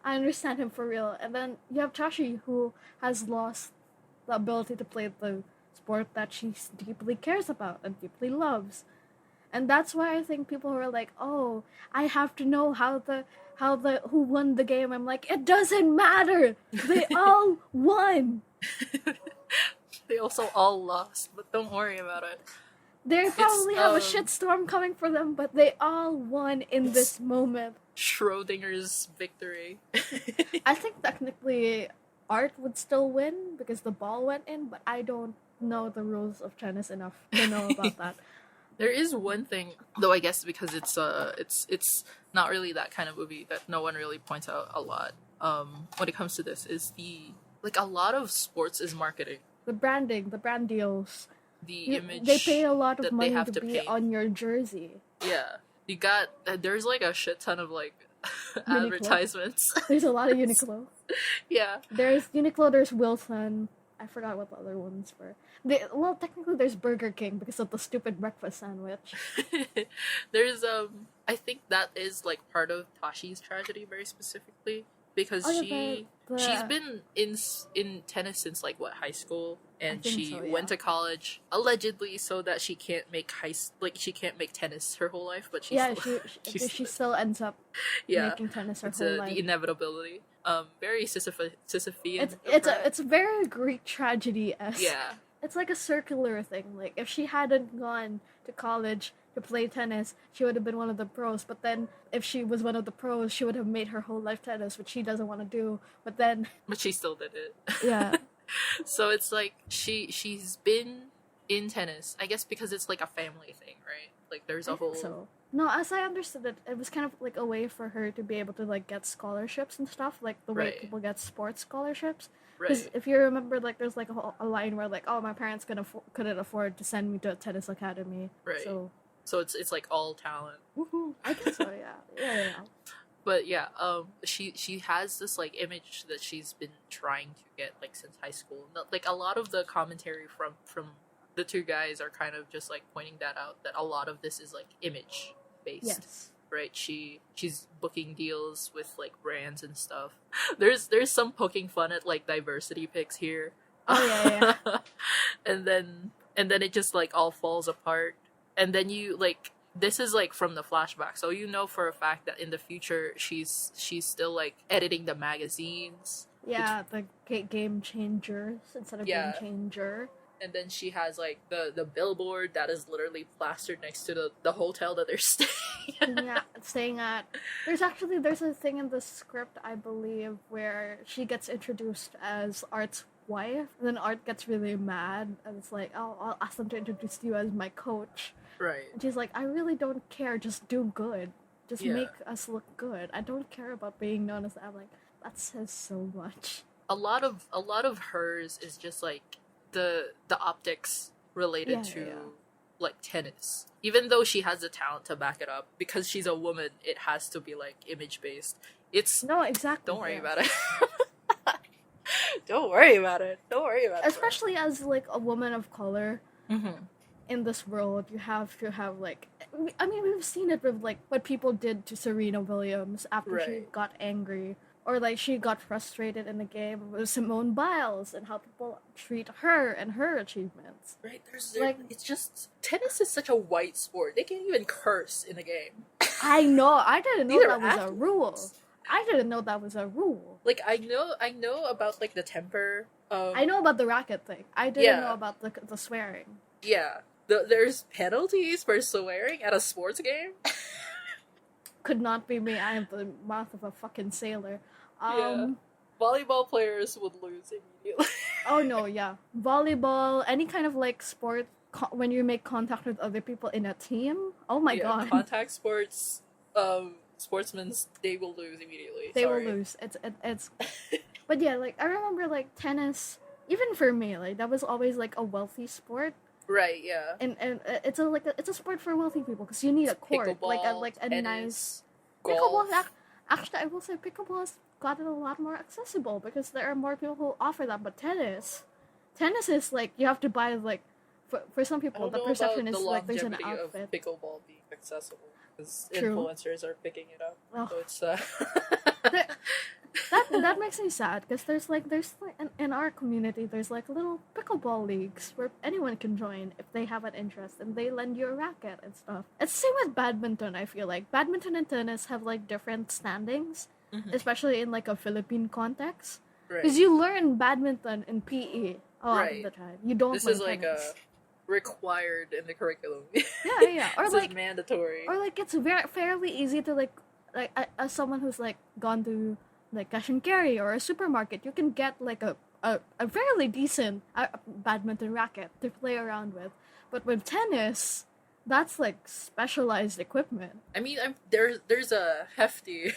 I understand him for real. And then you have Tashi, who has lost the ability to play the sport that she deeply cares about and deeply loves. And that's why I think people were like, "Oh, I have to know how the who won the game." I'm like, it doesn't matter. They all won. They also all lost, but don't worry about it. They probably have a shitstorm coming for them, but they all won in this moment. Schrodinger's victory. I think technically Art would still win because the ball went in, but I don't know the rules of tennis enough to know about that. There is one thing, though, I guess because it's not really that kind of movie that no one really points out a lot. When it comes to this, is a lot of sports is marketing. The branding, the brand deals. The image they pay a lot of money to be paint on your jersey. Yeah, there's like a shit ton of like advertisements. There's a lot of Uniqlo. Yeah, there's Uniqlo. There's Wilson. I forgot what the other ones were. Well, technically, there's Burger King because of the stupid breakfast sandwich. There's I think that is like part of Tashi's tragedy very specifically because the she's been in tennis since like what, high school, and she so, yeah. went to college allegedly so that she can't make she can't make tennis her whole life, but she still ends up making tennis her whole life. The inevitability. Very Sisyphean. It's very Greek tragedy-esque. Yeah. It's like a circular thing. Like, if she hadn't gone to college to play tennis, she would have been one of the pros. But then, if she was one of the pros, she would have made her whole life tennis, which she doesn't want to do. But she still did it. Yeah. So it's like, she's been in tennis, I guess because it's like a family thing, right? Like, there's a whole... So. No, as I understood it, it was kind of like a way for her to be able to like get scholarships and stuff, like the way people get sports scholarships. Because if you remember, like, there's like a line where like, oh, my parents couldn't afford to send me to a tennis academy. Right. So it's like all talent. Woohoo! I guess so. Yeah. But yeah, she has this like image that she's been trying to get like since high school. Like, a lot of the commentary from the two guys are kind of just like pointing that out, that a lot of this is like image based. Yes. Right, she's booking deals with like brands and stuff. There's some poking fun at like diversity pics here. Oh yeah. and then it just like all falls apart. And then you like, this is like from the flashback, so you know for a fact that in the future she's still like editing the magazines. Yeah, the Game Changers instead of Game Changer. And then she has, like, the billboard that is literally plastered next to the hotel that they're staying at. There's a thing in the script, I believe, where she gets introduced as Art's wife. And then Art gets really mad. And it's like, oh, I'll ask them to introduce you as my coach. Right. And she's like, I really don't care. Just do good. Just make us look good. I don't care about being known as that. I'm like, that says so much. A lot of hers is just, like, the optics related to like tennis. Even though she has the talent to back it up, because she's a woman, it has to be like image based. No, exactly. Don't worry about it. Don't worry about it. Especially as like a woman of color in this world, you have to have like, I mean, we've seen it with like what people did to Serena Williams after she got angry. Or, like, she got frustrated in the game with Simone Biles and how people treat her and her achievements. Right, it's just, tennis is such a white sport. They can't even curse in the game. I know, I didn't know that was a rule. I didn't know that was a rule. Like, I know about, like, the temper. I know about the racket thing. I didn't know about the swearing. Yeah. There's penalties for swearing at a sports game? Could not be me. I have the mouth of a fucking sailor. Volleyball players would lose immediately. Oh no, yeah. Volleyball, any kind of like sport, when you make contact with other people in a team. Oh my god. Contact sports, sportsmen, they will lose immediately. They will lose. It's. But yeah, like I remember like tennis. Even for me, like that was always like a wealthy sport. Right. Yeah. And it's a sport for wealthy people because you need a court, like a tennis, nice golf. Pickleball. Actually, I will say pickleball has gotten a lot more accessible because there are more people who offer that. But tennis is like you have to buy like for some people the perception is like there's an outfit. Of pickleball being accessible because influencers are picking it up. Oh. So it's that makes me sad because there's like in our community there's like little pickleball leagues where anyone can join if they have an interest and they lend you a racket and stuff. It's the same with badminton. I feel like badminton and tennis have like different standings, especially in like a Philippine context, because you learn badminton in PE a lot of the time. You don't. This learn is like tennis. Required in the curriculum. Yeah, or this like is mandatory. Or like it's fairly easy to like as someone who's like gone to like cash and carry or a supermarket, you can get like a fairly decent badminton racket to play around with. But with tennis, that's like specialized equipment. I mean, there's a hefty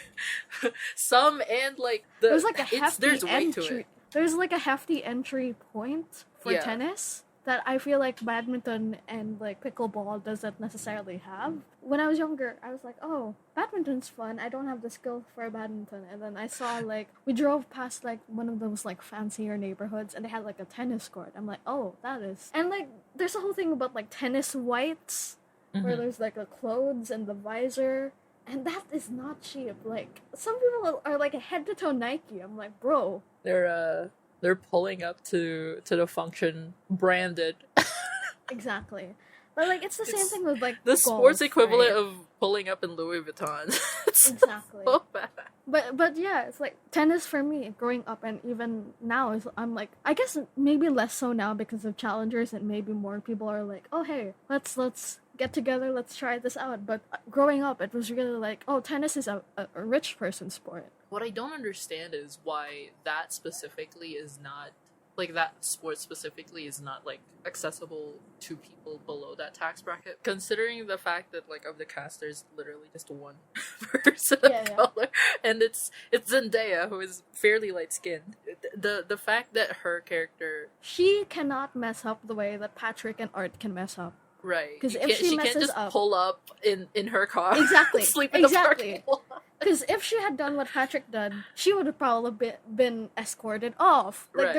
some and like there's like a hefty there's weight entry. to it. There's like a hefty entry point for tennis that I feel like badminton and like pickleball doesn't necessarily have. When I was younger, I was like, oh, badminton's fun. I don't have the skill for badminton. And then I saw like, we drove past like one of those like fancier neighborhoods and they had like a tennis court. I'm like, oh, that is. And like, there's a whole thing about like tennis whites where there's like the clothes and the visor And that is not cheap. Like, some people are like head to toe Nike. I'm like, bro. They're pulling up to the function branded. Exactly. But like, it's the same thing with like the sports golf, equivalent right? of pulling up in Louis Vuitton. It's Exactly. so bad. But yeah, it's like tennis for me growing up, and even now is I'm like, I guess maybe less so now because of challengers, and maybe more people are like, oh hey, let's get together, let's try this out. But growing up, it was really like, oh, tennis is a rich person sport. What I don't understand is why that specifically is not like that sport specifically is not like accessible to people below that tax bracket, considering the fact that like of the cast there's literally just one person of color, and it's Zendaya, who is fairly light skinned. The fact that her character, she cannot mess up the way that Patrick and Art can mess up. Right, because if she can't just up, pull up in her car, exactly, sleep in the parking lot. Because if she had done what Patrick did, she would have probably been escorted off. Like right.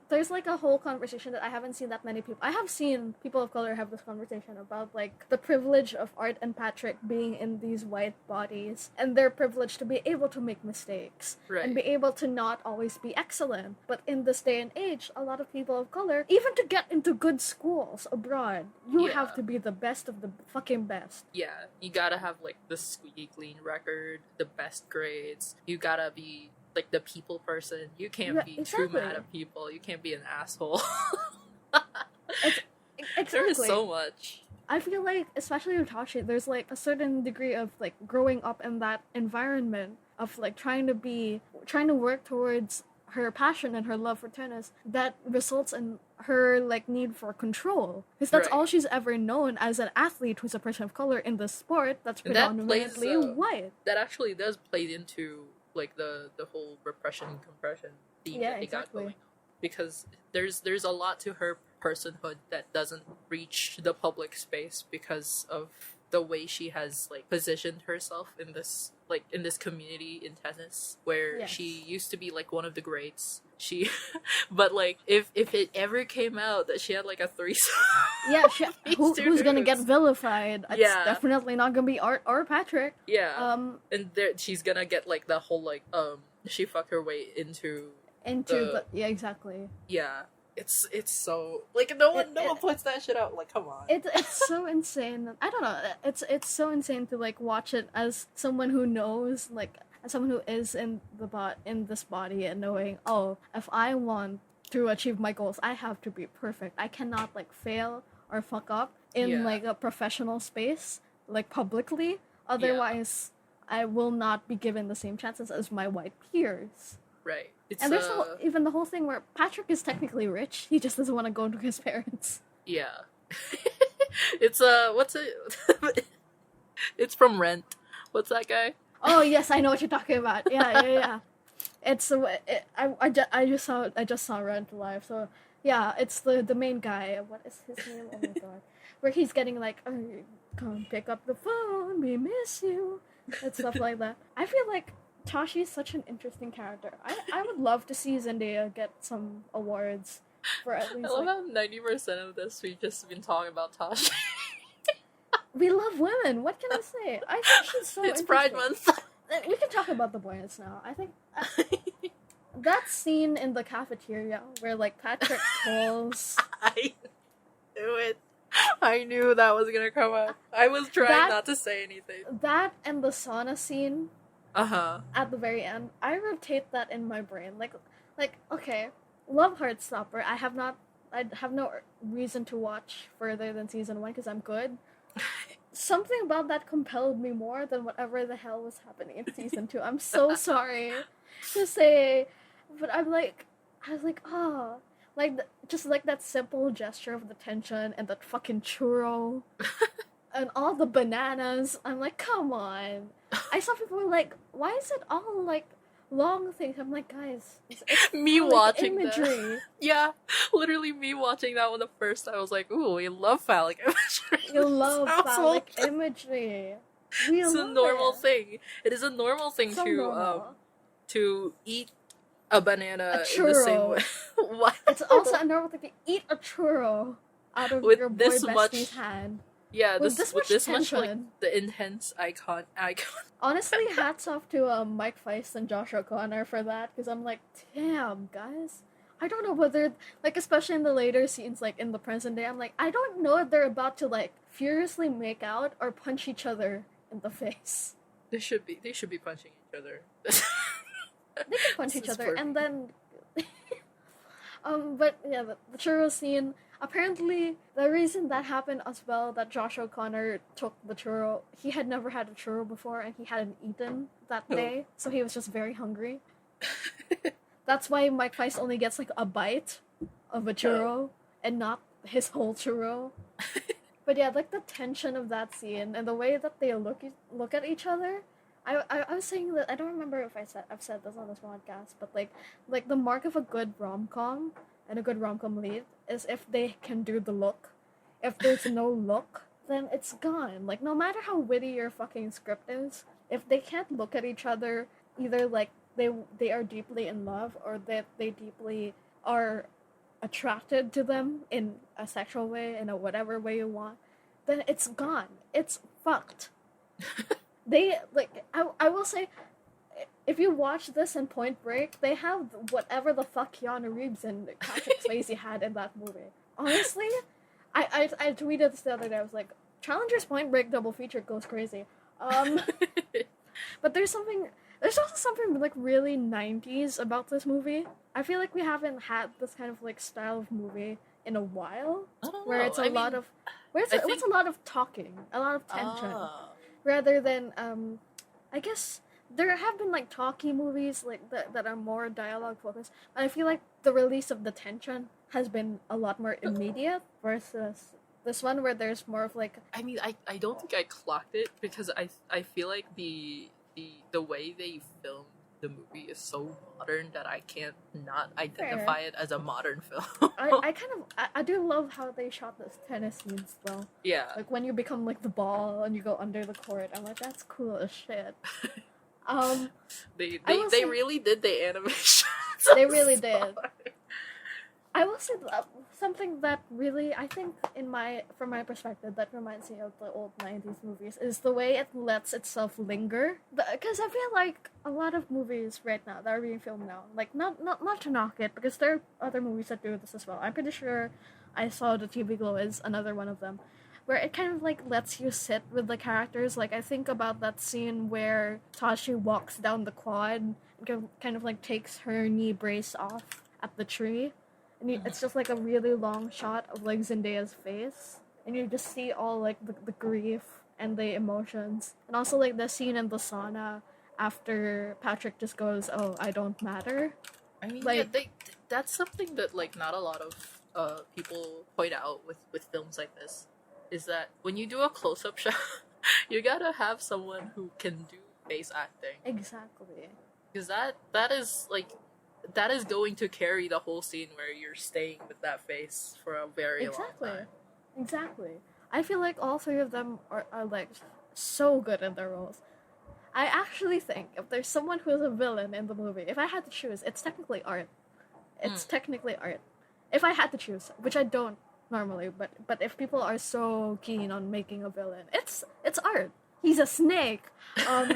there's like a whole conversation that I haven't seen that many people. I have seen people of color have this conversation about like the privilege of Art and Patrick being in these white bodies and their privilege to be able to make mistakes, right, and be able to not always be excellent. But in this day and age, a lot of people of color, even to get into good schools abroad, you have to be the best of the fucking best. Yeah, you gotta have like the squeaky clean record, the best grades. You gotta be like the people person. You can't be too mad at people. You can't be an asshole. Exactly. There is so much. I feel like, especially with Tashi, there's like a certain degree of like growing up in that environment of like trying to work towards her passion and her love for tennis that results in her like need for control, because that's all she's ever known as an athlete who's a person of color in the sport that's predominantly white. That actually does play into like the whole repression and compression theme that they got going on, because there's a lot to her personhood that doesn't reach the public space because of the way she has like positioned herself in this community in tennis, where she used to be like one of the greats. But like if it ever came out that she had like a threesome, who's gonna get vilified? It's definitely not gonna be Art or Patrick. And she's gonna get like the whole like she fucked her way into the exactly. It's so like no one puts that shit out. Like, come on. It's so insane. I don't know. It's so insane to like watch it as someone who knows, like as someone who is in this body, and knowing, oh, if I want to achieve my goals, I have to be perfect. I cannot like fail or fuck up in like a professional space, like publicly. Otherwise, I will not be given the same chances as my white peers. Right. And there's even the whole thing where Patrick is technically rich. He just doesn't want to go to his parents. Yeah. It's what's it? It's from Rent. What's that guy? Oh yes, I know what you're talking about. Yeah. It's I just saw Rent live. So yeah, it's the main guy. What is his name? Oh my god. Where he's getting like, oh, come pick up the phone, we miss you, and stuff like that. I feel like Tashi is such an interesting character. I would love to see Zendaya get some awards for at least. I love how 90% of this we've just been talking about Tashi. We love women. What can I say? I think she's so. It's Pride Month. We can talk about the boys now. I think that scene in the cafeteria where like Patrick pulls. I knew it. I knew that was gonna come up. I was trying not to say anything. That and the sauna scene. At the very end, I rotate that in my brain. Like, okay, love Heartstopper. I have no reason to watch further than season 1 because I'm good. Something about that compelled me more than whatever the hell was happening in season 2. I'm so sorry to say, but I was like, oh, like just like that simple gesture of the tension and that fucking churro. And all the bananas. I'm like, come on. I saw people were like, why is it all like long things? I'm like, guys, it's me watching imagery. That. Yeah, literally me watching that one the first time. I was like, ooh, we love phallic imagery. You love phallic imagery. It's a normal thing. It is a normal thing to eat a banana in the same way. What? It's also a normal thing to eat a churro out of your boy bestie's hand. Yeah, With this much like tension. the intense icon. Honestly, hats off to Mike Feist and Josh O'Connor for that, because I'm like, damn, guys. I don't know whether, like, especially in the later scenes, like, in the present day, I'm like, I don't know if they're about to, like, furiously make out or punch each other in the face. They should be punching each other. They can punch This each is other, perfect. and then but yeah, the churro scene. Apparently, the reason that happened as well, that Josh O'Connor took the churro, he had never had a churro before, and he hadn't eaten that Oh. day, so he was just very hungry. That's why Mike Feist only gets like a bite of a churro and not his whole churro. But yeah, like the tension of that scene and the way that they look at each other. I was saying that I don't remember if I've said this on this podcast, but like the mark of a good rom-com and a good rom-com lead is if they can do the look. If there's no look, then it's gone. Like no matter how witty your fucking script is, if they can't look at each other, either like they are deeply in love or that they deeply are attracted to them in a sexual way, in a whatever way you want, then it's gone. It's fucked. They like I will say, if you watch this in Point Break, they have whatever the fuck Keanu Reeves and Patrick Swayze had in that movie. Honestly, I tweeted this the other day. I was like, Challengers Point Break double feature goes crazy. But there's also something like really 90s about this movie. I feel like we haven't had this kind of like style of movie in a while, I don't where know. it's a I lot mean, of where it's, I it's a think- lot of talking, a lot of tension, Ah. rather than I guess there have been like talky movies like that are more dialogue focused, but I feel like the release of the tension has been a lot more immediate versus this one where there's more of like I mean, I don't think I clocked it because I feel like the way they film the movie is so modern that I can't not identify it as a modern film. I do love how they shot those tennis scenes though. Yeah. Like when you become like the ball and you go under the court, I'm like, that's cool as shit. They I will they say- really did the animation. They really did. I will say that something that really, I think, from my perspective, that reminds me of the old 90s movies is the way it lets itself linger. Because I feel like a lot of movies right now that are being filmed now, like, not to knock it, because there are other movies that do this as well. I'm pretty sure I saw The TV Glow is another one of them, where it kind of, like, lets you sit with the characters. Like, I think about that scene where Tashi walks down the quad and kind of, like, takes her knee brace off at the tree. And it's just like a really long shot of like Zendaya's face, and you just see all like the grief and the emotions, and also like the scene in the sauna after Patrick just goes, "Oh, I don't matter." I mean, Like- yeah, that's something that like not a lot of people point out with films like this, is that when you do a close up shot, you gotta have someone who can do face acting, Exactly. because that is going to carry the whole scene where you're staying with that face for a very Exactly. long time. Exactly. I feel like all three of them are like so good in their roles. I actually think if there's someone who's a villain in the movie, if I had to choose, it's technically art. It's technically art. If I had to choose, which I don't normally, but if people are so keen on making a villain, it's art. He's a snake. As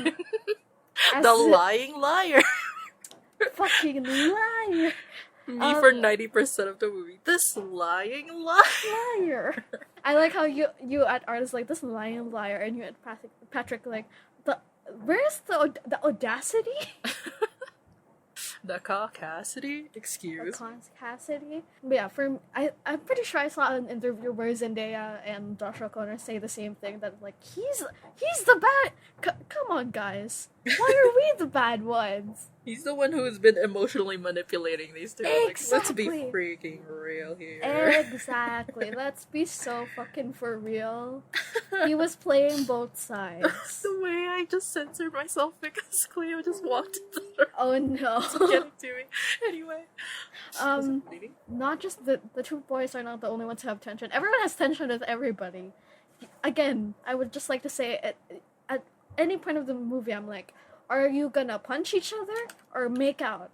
The lying liar. fucking liar. Me for 90% of the movie. This lying liar. Liar. I like how you at art is like this lying liar, and you at Patrick like where's the audacity? The caucasity? Excuse. Cassidy. But yeah, I'm pretty sure I saw an interview where Zendaya and Josh O'Connor say the same thing, that like he's the bad. Come on, guys. Why are we the bad ones? He's the one who's been emotionally manipulating these two. Like, let's be Exactly. freaking real here. Exactly. Let's be so fucking for real. He was playing both sides. The way I just censored myself because Cleo just walked into the room. Oh no. Getting to me. Anyway. Not just the two boys are not the only ones who have tension. Everyone has tension with everybody. Again, I would just like to say at any point of the movie, I'm like, are you gonna punch each other or make out?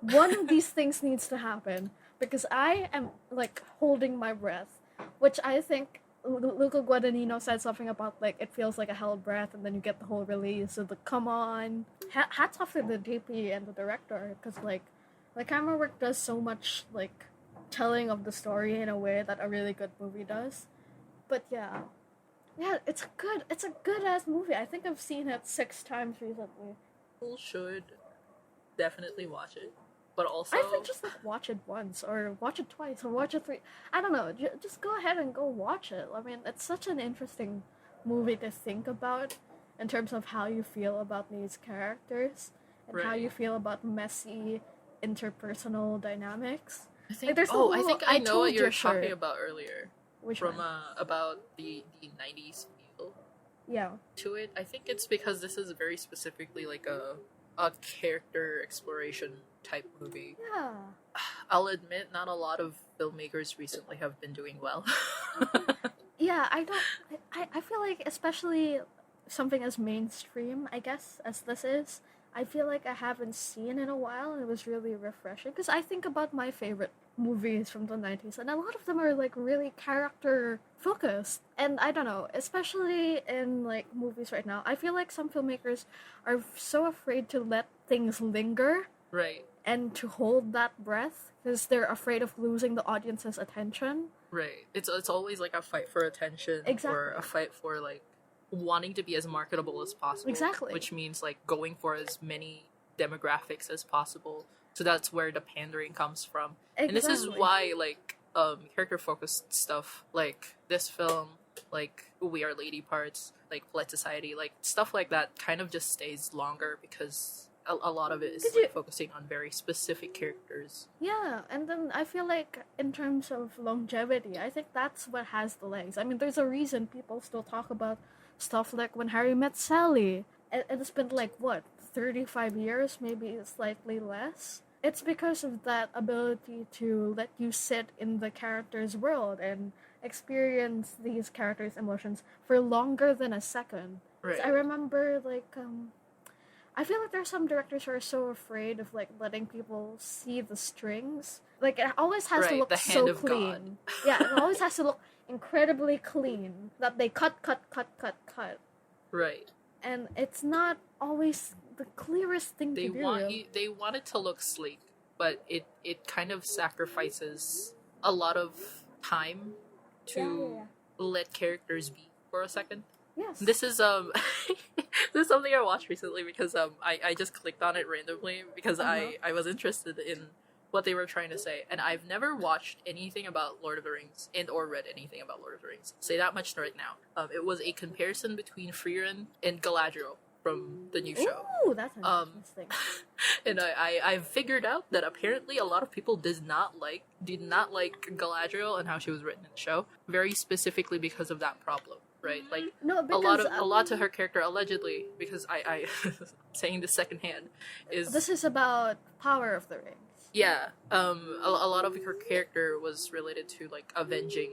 One of these things needs to happen, because I am like holding my breath, which I think Luca Guadagnino said something about like it feels like a held breath, and then you get the whole release. So the come on, hats off to the DP and the director, because like the camera work does so much like telling of the story in a way that a really good movie does. But yeah, it's a good ass movie. I think I've seen it 6 times recently. People should definitely watch it, but also I think just like watch it once or watch it twice or watch it 3. I don't know. Just go ahead and go watch it. I mean, it's such an interesting movie to think about in terms of how you feel about these characters and how Right. you feel about messy interpersonal dynamics. I think. Like, there's the Oh, I whole think "I I know what told you were you" talking shirt. about earlier. Which From one? about the 90s feel Yeah. to it. I think it's because this is very specifically like a character exploration type movie. Yeah. I'll admit, not a lot of filmmakers recently have been doing well. Yeah, I feel like, especially something as mainstream, I guess, as this is, I feel like I haven't seen in a while, and it was really refreshing. Because I think about my favorite movies from the 90s, and a lot of them are, like, really character-focused. And I don't know, especially in, like, movies right now, I feel like some filmmakers are so afraid to let things linger Right, and to hold that breath, because they're afraid of losing the audience's attention. right. It's always like a fight for attention or Exactly. a fight for like wanting to be as marketable as possible. Exactly. Which means like going for as many demographics as possible. So that's where the pandering comes from. And this is Exactly. why like character focused stuff like this film, like We Are Lady Parts, like Polite Society, like stuff like that kind of just stays longer because a lot of it is 'Cause like, you- focusing on very specific characters. Yeah, and then I feel like in terms of longevity, I think that's what has the legs. I mean, there's a reason people still talk about stuff like When Harry Met Sally. It's been like, what, 35 years, maybe slightly less? It's because of that ability to let you sit in the character's world and experience these characters' emotions for longer than a second. 'Cause Right. I remember, like, I feel like there's some directors who are so afraid of like letting people see the strings. Like it always has to Right, look the so hand of clean. God. Yeah, it always has to look incredibly clean. That they cut, Right. and it's not always the clearest thing They to do. want you they want it to look sleek, but it kind of sacrifices a lot of time to Yeah. let characters be for a second. Yes. This is this is something I watched recently because I just clicked on it randomly because I was interested in what they were trying to say, and I've never watched anything about Lord of the Rings and or read anything about Lord of the Rings. Say that much right now. It was a comparison between Frieren and Galadriel from the new show. Ooh, that's interesting. And I figured out that apparently a lot of people did not like Galadriel and how she was written in the show, very specifically because of that problem, right? Like No, a because lot to her character allegedly, because I saying this secondhand is this is about Power of the Rings. yeah, a lot of her character was related to like avenging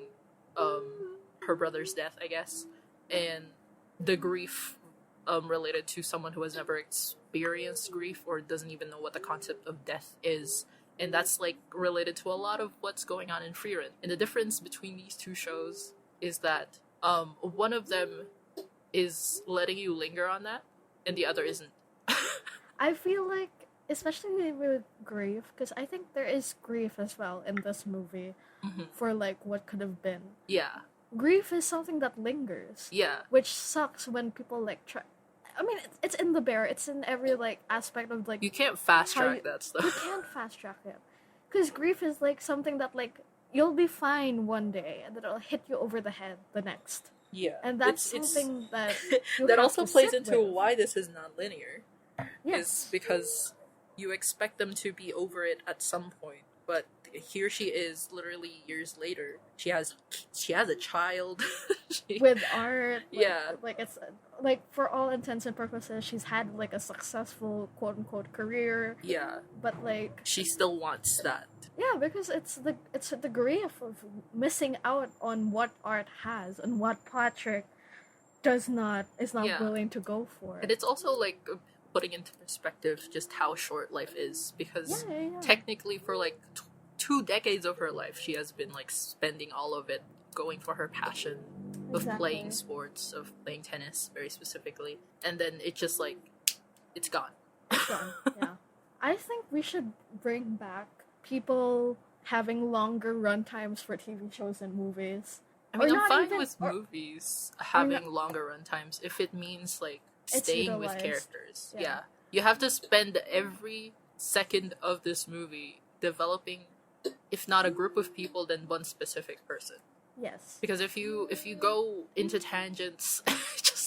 her brother's death, I guess, and the grief related to someone who has never experienced grief or doesn't even know what the concept of death is. And that's like related to a lot of what's going on in Frieren. And the difference between these two shows is that one of them is letting you linger on that, and the other isn't. I feel like, especially with grief, because I think there is grief as well in this movie Mhm. for like what could have been. Yeah, Grief is something that lingers, yeah, which sucks when people like try. I mean, it's in the bear. It's in every like aspect of like you can't fast how track you- that you stuff. can't fast track it, because grief is like something that like you'll be fine one day and then it'll hit you over the head the next, Yeah, and that's something that you that have also to plays sit into with. why this is non-linear. Is Yes. because you expect them to be over it at some point, but here she is, literally years later. She has a child. She- With art, Yeah. like it's like for all intents and purposes, she's had like a successful quote unquote career, yeah, but like she still wants that. yeah, because it's the grief of missing out on what art has and what Patrick is not Yeah. willing to go for. And it's also like putting into perspective just how short life is, because Yeah. technically for like 2 decades of her life she has been like spending all of it going for her passion playing Exactly. sports, of playing tennis very specifically, and then it just like it's gone. It's gone. Yeah. I think we should bring back people having longer run times for TV shows and movies. I Or mean, I'm not fine even with or, movies or not, having longer run times if it means like it's staying with utilized. characters. Yeah. Yeah. You have to spend every second of this movie developing, if not a group of people, then one specific person. Yes. Because if you go into tangents,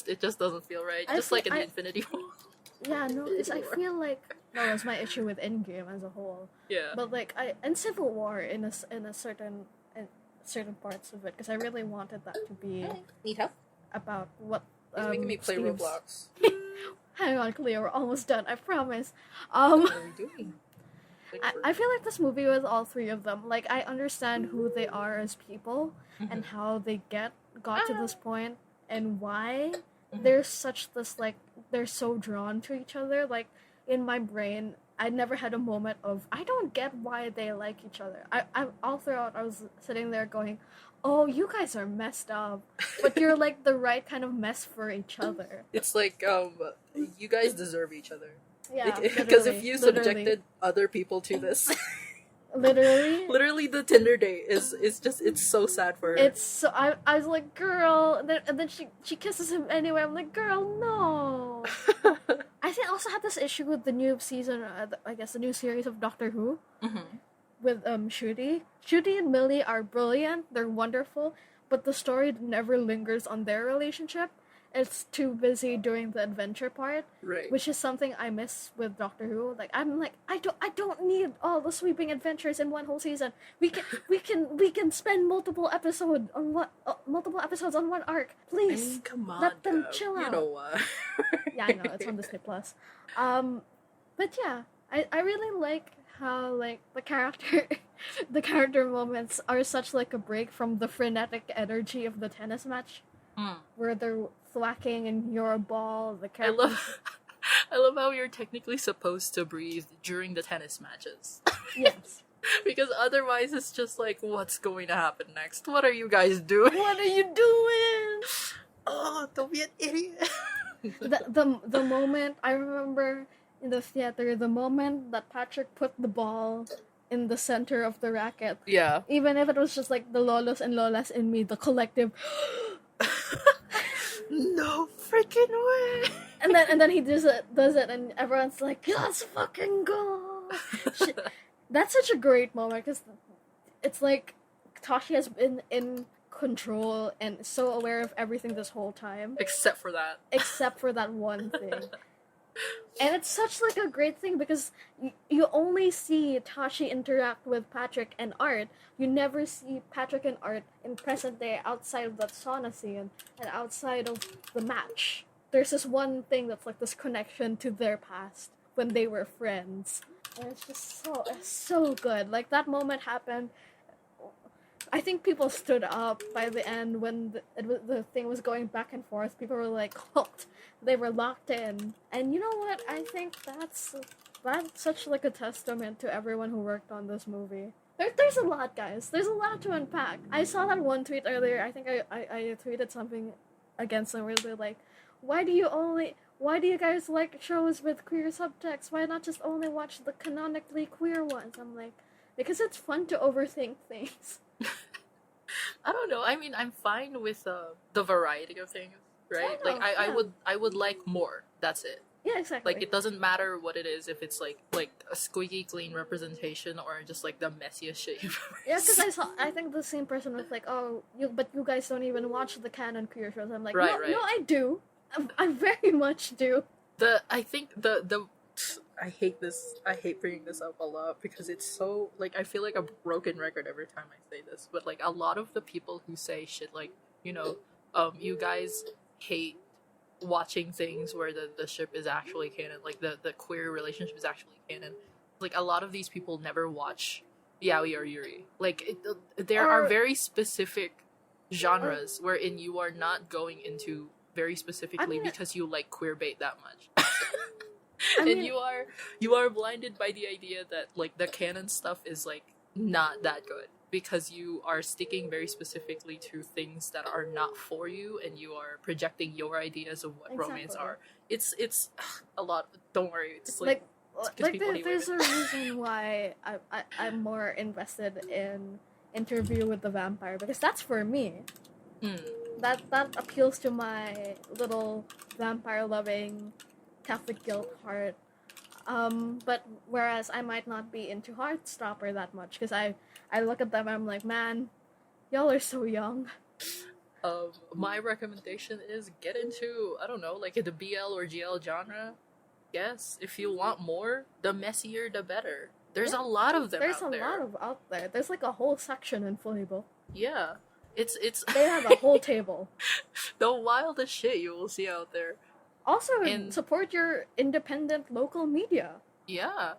it just doesn't feel right. I Just feel- like in I- the Infinity War. Yeah, no, because I feel like no, that's my issue with Endgame as a whole. Yeah. But like and Civil War in a certain in certain parts of it, because I really wanted that to be Need help? about what. He's making me play Steve's- Roblox. Hang on, Cleo, we're almost done. I promise. What are we doing? I feel like this movie with all three of them, like I understand who they are as people and how they got to this point and why there's such this like they're so drawn to each other. Like in my brain, I never had a moment of I don't get why they like each other. I all throughout I was sitting there going, "Oh, you guys are messed up," but you're like the right kind of mess for each other. It's like you guys deserve each other. Yeah, Because if literally, you literally. subjected other people to this, literally, the Tinder date is just it's so sad for her. it's so I was like, girl, and then she kisses him anyway. I'm like, girl, no. I think I also had this issue with the new season, I guess the new series of Doctor Who with Shruti. Shruti and Millie are brilliant. They're wonderful, but the story never lingers on their relationship. It's too busy doing the adventure part, Right. which is something I miss with Doctor Who. Like I don't need all the sweeping adventures in one whole season. We can spend multiple episodes on one arc. I Please, mean, come on, let them Gab. chill You out. know what? Yeah, I know it's on Disney Plus. But yeah, I really like how like the character moments are such like a break from the frenetic energy of the tennis match, where they're thwacking and you're a ball. The I characters. I love how you're technically supposed to breathe during the tennis matches. Yes. Because otherwise it's just like, what's going to happen next? What are you guys doing? What are you doing? Oh, don't be an idiot. The moment I remember in the theater, the moment that Patrick put the ball in the center of the racket, Yeah. even if it was just like the lolos and lolas in me, the collective, No freaking way. and then he does it, and everyone's like, let's fucking go. That's such a great moment because it's like Tashi has been in control and so aware of everything this whole time, Except for that. except for that one thing. And it's such like a great thing because you only see Tashi interact with Patrick and Art. You never see Patrick and Art in present day outside of that sauna scene and outside of the match. There's this one thing that's like this connection to their past when they were friends. And it's just so good. Like that moment happened. I think people stood up by the end when the thing was going back and forth. People were like hooked. They were locked in. And you know what? I think that's such like a testament to everyone who worked on this movie. There's a lot, guys. There's a lot to unpack. I saw that one tweet earlier. I think I tweeted something against them where they're like, why do you guys like shows with queer subtext? Why not just only watch the canonically queer ones? I'm like, because it's fun to overthink things. I don't know. I mean, I'm fine with the variety of things, right? Yeah, Like yeah. I would like more. That's it. Yeah, exactly. Like it doesn't matter what it is, if it's like a squeaky clean representation or just like the messiest shit you've ever Yeah, because seen. I think the same person was like, oh, but you guys don't even watch the canon queer shows. I'm like, Right, no, right. no, I do. I very much do. I think the I hate this. I hate bringing this up a lot because it's so like I feel like a broken record every time I say this. But like a lot of the people who say shit like, you know, you guys hate watching things where the ship is actually canon, like the queer relationship is actually canon. Like a lot of these people never watch yaoi or yuri. Like there are very specific genres wherein you are not going into very specifically because you like queer bait that much. And you are blinded by the idea that like the canon stuff is like not that good. because you are sticking very specifically to things that are not for you, and you are projecting your ideas of what romance are. It's a lot. Don't worry. It's like there's a reason why I'm more invested in Interview with the Vampire, because that's for me. That appeals to my little vampire loving Catholic guilt heart. But whereas I might not be into Heartstopper that much, because I look at them and I'm like, man, y'all are so young. My recommendation is get into, I don't know, like the BL or GL genre. Yes, if you want more, the messier the better. There's a lot of them out there. There's a lot of out there. There's like a whole section in Flavel. Yeah. It's They have a whole table. The wildest shit you will see out there. Also, support your independent local media. Yeah.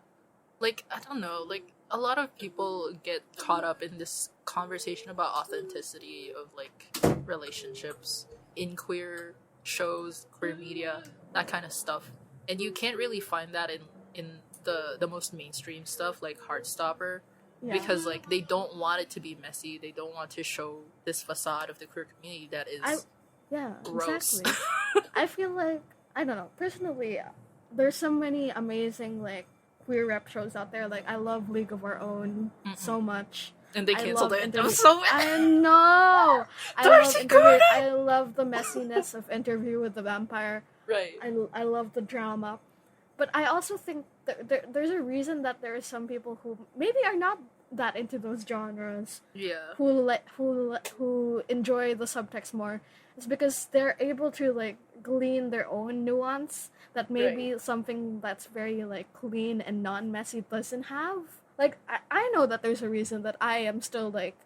Like, I don't know, like, a lot of people get caught up in this conversation about authenticity of, like, relationships in queer shows, queer media, that kind of stuff. And you can't really find that in the most mainstream stuff, like Heartstopper. Yeah. Because, like, they don't want it to be messy. They don't want to show this facade of the queer community that is gross. Exactly. I feel like, I don't know, personally, there's so many amazing, like, queer rep shows out there. Like, I love League of Our Own so much. And they canceled it. I'm so mad. I know! I love the messiness of Interview with the Vampire. Right. I love the drama. But I also think there's a reason that there are some people who maybe are not that into those genres. Yeah. Who enjoy the subtext more. It's because they're able to, like, glean their own nuance that maybe something that's very, like, clean and non-messy doesn't have. Like, I know that there's a reason that I am still, like,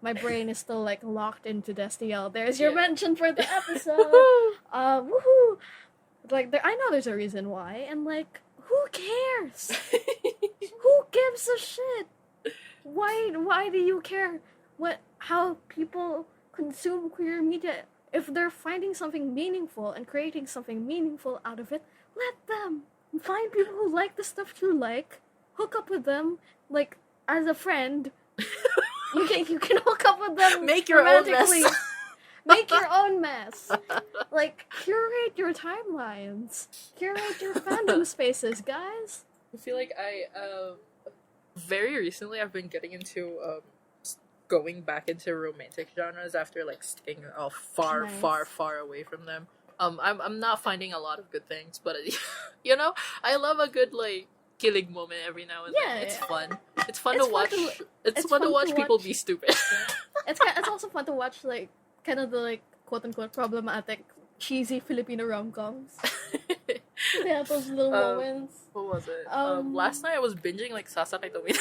my brain is still, like, locked into Destiel. There's your mention for the episode. Woohoo! Like, I know there's a reason why, and, like, who cares? Who gives a shit? Why do you care how people consume queer media? If they're finding something meaningful and creating something meaningful out of it, let them. Find people who like the stuff you like, hook up with them, like, as a friend. you can hook up with them. Make your own mess. Make your own mess. Like, curate your timelines. Curate your fandom spaces, guys. I feel like very recently I've been getting into going back into romantic genres after, like, sticking far away from them. I'm not finding a lot of good things, but you know, I love a good, like, killing moment every now and then. It's fun. It's fun to watch. It's fun to watch people be stupid. It's also fun to watch, like, kind of the, like, quote unquote problematic cheesy Filipino rom-coms. They have those little moments. What was it? Last night I was binging, like, Sasakay Tomita.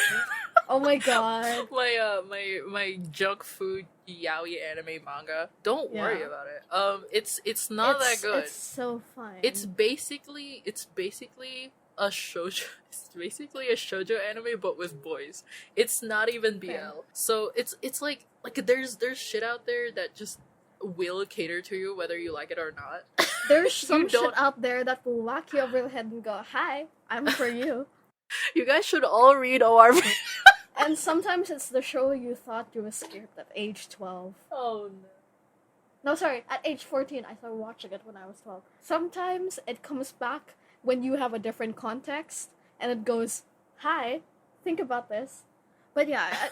Oh my god. My junk food yaoi anime manga. Don't worry about it. It's not that good. It's so fun. It's basically a shoujo. It's basically a shoujo anime, but with boys. It's not even BL. Okay. So it's like there's shit out there that just will cater to you whether you like it or not. There's some shit out there that will whack you over the head and go, "Hi, I'm for you." You guys should all read ORV. And sometimes it's the show you thought you escaped at age 12. Oh no. No, sorry, at age 14. I started watching it when I was 12. Sometimes it comes back when you have a different context, and it goes, "Hi, think about this." But yeah,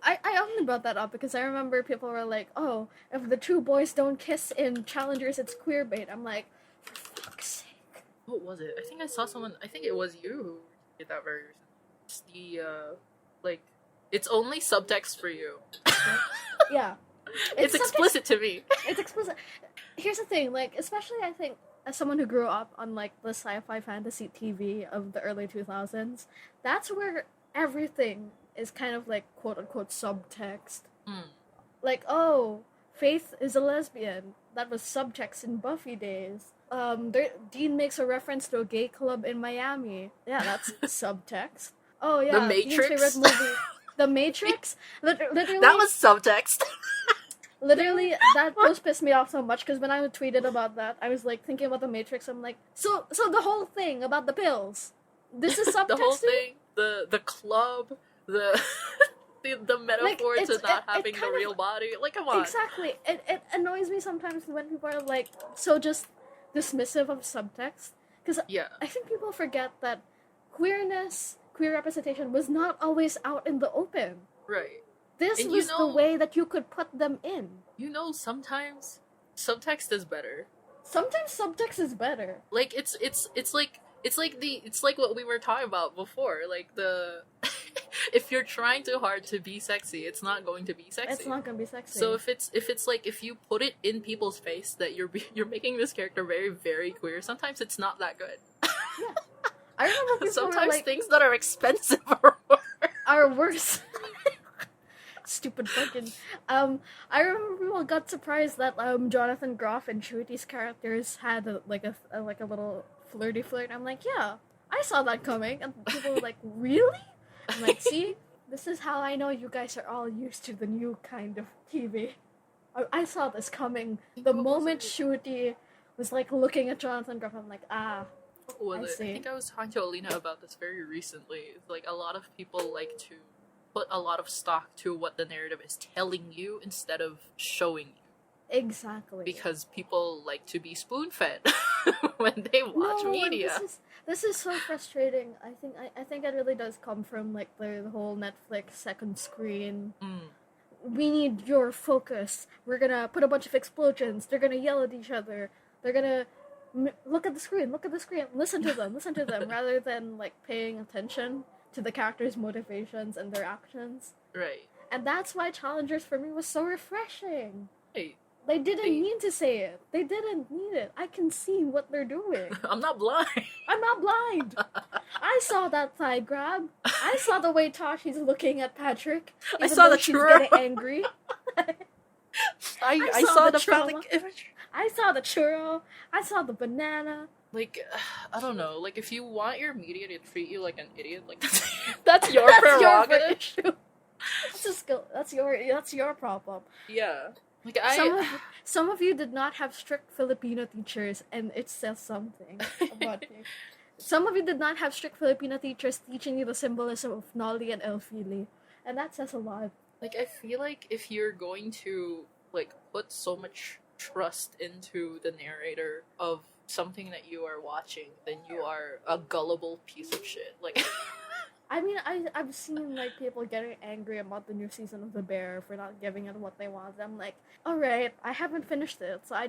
I only brought that up because I remember people were like, "Oh, if the two boys don't kiss in Challengers, it's queerbait." I'm like, for fuck's sake. What was it? I think I saw someone, I think it was you who did that very recently. It's the, like, it's only subtext for you. Yeah. It's explicit to me. It's explicit. Here's the thing, like, especially I think, as someone who grew up on, like, the sci-fi fantasy TV of the early 2000s, that's where everything is kind of, like, quote-unquote subtext. Like, oh, Faith is a lesbian. That was subtext in Buffy days. Dean makes a reference to a gay club in Miami. Yeah, that's subtext. Oh, yeah, The Matrix? Dean's favorite movie. The Matrix? Literally... That was subtext. Literally, that post pissed me off so much, because when I tweeted about that, I was, like, thinking about The Matrix. I'm like, so the whole thing about the pills, this is subtext. The whole thing, the club, the the metaphor to not having the real body. Like, come on. Exactly. It annoys me sometimes when people are like so just dismissive of subtext. Because I think people forget that queer representation was not always out in the open. Right. This was the way that you could put them in. Sometimes subtext is better. Sometimes subtext is better. Like it's like what we were talking about before. Like if you're trying too hard to be sexy, it's not going to be sexy. It's not going to be sexy. So if you put it in people's face that you're making this character very, very queer, sometimes it's not that good. Yeah. I remember people sometimes were like, things that are expensive are worse. Stupid fucking. I remember people got surprised that Jonathan Groff and Shruti's characters had a little flirty flirt. I'm like, yeah, I saw that coming, and people were like, really? I'm like, see, this is how I know you guys are all used to the new kind of TV. I saw this coming. The moment Shruti was like looking at Jonathan Groff, I'm like, I see. I think I was talking to Alina about this very recently. It's like a lot of people like to put a lot of stock to what the narrative is telling you instead of showing you. Exactly. Because people like to be spoon-fed when they watch media. This is so frustrating. I think it really does come from like the whole Netflix second screen. We need your focus. We're gonna put a bunch of explosions. They're gonna yell at each other. They're gonna look at the screen. Listen to them, rather than like paying attention to the characters' motivations and their actions. Right. And that's why Challengers for me was so refreshing. Hey, they didn't need to say it. They didn't need it. I can see what they're doing. I'm not blind. I'm not blind. I saw that thigh grab. I saw the way Tashi's looking at Patrick. I saw the she's churro. getting angry. I saw the phallic image. I saw the churro. I saw the banana. Like, I don't know. Like, if you want your media to treat you like an idiot, like that's your prerogative. That's a skill. That's your problem. Yeah. Like some of you did not have strict Filipino teachers, and it says something about you. Some of you did not have strict Filipino teachers teaching you the symbolism of Nolly and Elfili, and that says a lot. Like, I feel like if you're going to like put so much trust into the narrator of something that you are watching, then you are a gullible piece of shit. Like, I mean, I've seen like people getting angry about the new season of The Bear for not giving it what they want. I'm like, all right, I haven't finished it, so I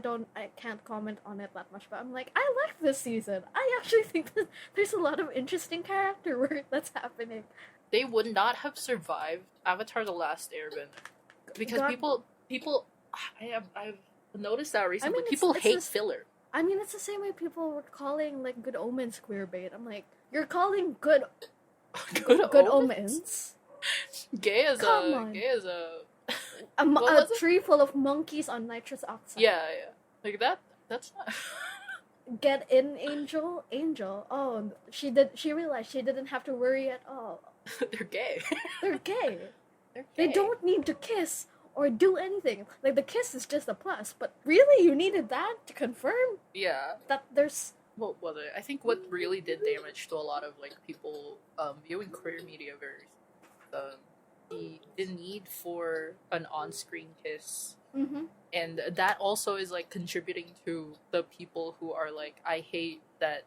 can't comment on it that much. But I'm like, I like this season. I actually think that there's a lot of interesting character work that's happening. They would not have survived Avatar: The Last Airbender because people. I've noticed that recently. People hate filler. I mean, it's the same way people were calling like Good Omens queerbait. I'm like, you're calling Good Omens? Gay as a tree full of monkeys on nitrous oxide. Yeah. Like that's not Get in, Angel. Oh, she realized she didn't have to worry at all. They're gay. They're gay. They don't need to kiss or do anything. Like, the kiss is just a plus, but really, you needed that to confirm? Yeah. That there's... What was it? I think what really did damage to a lot of, like, people viewing queer media the need for an on-screen kiss. Mm-hmm. And that also is, like, contributing to the people who are like, I hate that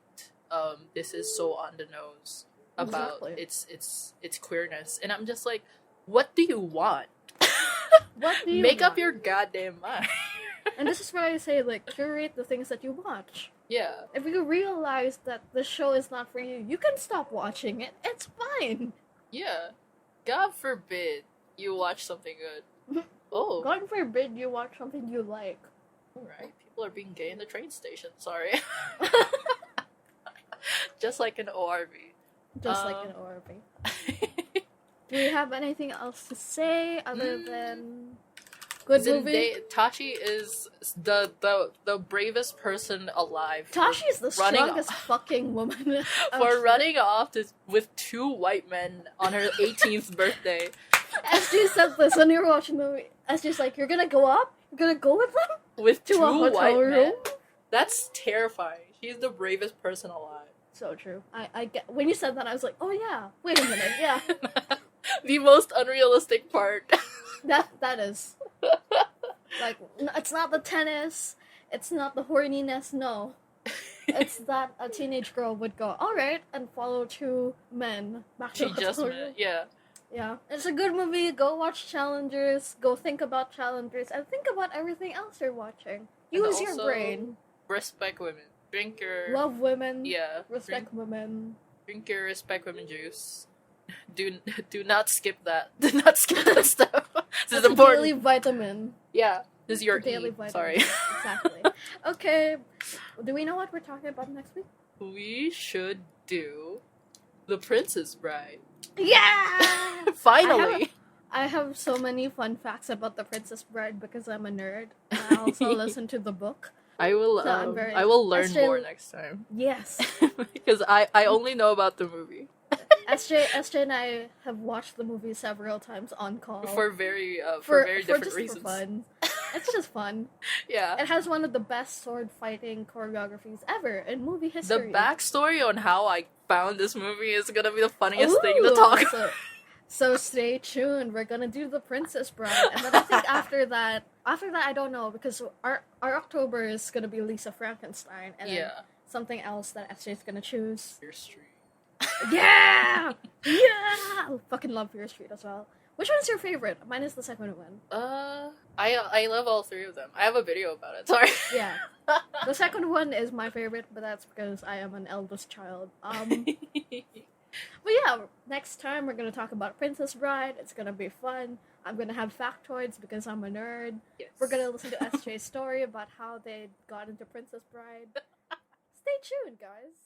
this is so on the nose about its queerness. And I'm just like, what do you want? What do you Make want? up your goddamn mind. And this is why I say, like, curate the things that you watch. Yeah. If you realize that the show is not for you, you can stop watching it. It's fine. Yeah. God forbid you watch something good. Oh. God forbid you watch something you like. Alright. People are being gay in the train station. Sorry. Just like an ORV. Just like an ORV. Do we have anything else to say other than good movie? Tashi is the bravest person alive. Tashi is the strongest fucking woman. For running off with two white men on her 18th birthday. SJ said this when we were watching the movie. SJ's like, you're gonna go up? You're gonna go with them? With to two a hotel white room? men? That's terrifying. She's the bravest person alive. So true. I get, when you said that, I was like, oh yeah, wait a minute, yeah. the most unrealistic part. That is. Like, it's not the tennis, it's not the horniness, no. It's that a teenage girl would go, alright, and follow two men back to She the just hotel met, room. yeah. Yeah. It's a good movie, go watch Challengers, go think about Challengers, and think about everything else you're watching. And Use your also, brain. Respect women. Drink your... Love women. Yeah. Respect women. Drink your respect women juice. Do not skip that. Do not skip that stuff. This is That's a important. daily vitamin. Yeah. This is your Daily E. vitamin. Sorry. Exactly. Okay. Do we know what we're talking about next week? We should do The Princess Bride. Yeah! Finally! I have so many fun facts about The Princess Bride because I'm a nerd. And I also listen to the book. I will So I'm very- I will learn SJ more next time. Yes. Because I only know about the movie. SJ and I have watched the movie several times on call. For very different just reasons. For fun. It's just fun. Yeah. It has one of the best sword fighting choreographies ever in movie The history. backstory on how I found this movie is gonna be the funniest thing to talk about. So stay tuned. We're gonna do The Princess Bride, and then I think after that, I don't know, because our October is gonna be Lisa Frankenstein, and then something else that SJ is gonna choose. Fear Street. Yeah, I fucking love Fear Street as well. Which one's your favorite? Mine is the second one. I love all three of them. I have a video about it. Sorry. Yeah, the second one is my favorite, but that's because I am an eldest child. But yeah, next time we're gonna talk about Princess Bride. It's gonna be fun. I'm gonna have factoids because I'm a nerd. Yes. We're gonna listen to SJ's story about how they got into Princess Bride. Stay tuned, guys.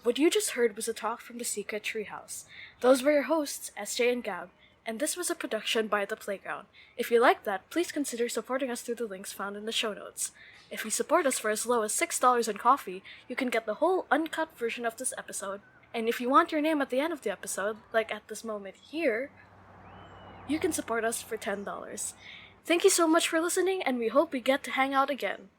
What you just heard was a talk from the secret Treehouse. Those were your hosts, SJ and Gab, and this was a production by The Playground. If you like that, please consider supporting us through the links found in the show notes. If you support us for as low as $6 in coffee, you can get the whole uncut version of this episode. And if you want your name at the end of the episode, like at this moment here, you can support us for $10. Thank you so much for listening, and we hope we get to hang out again.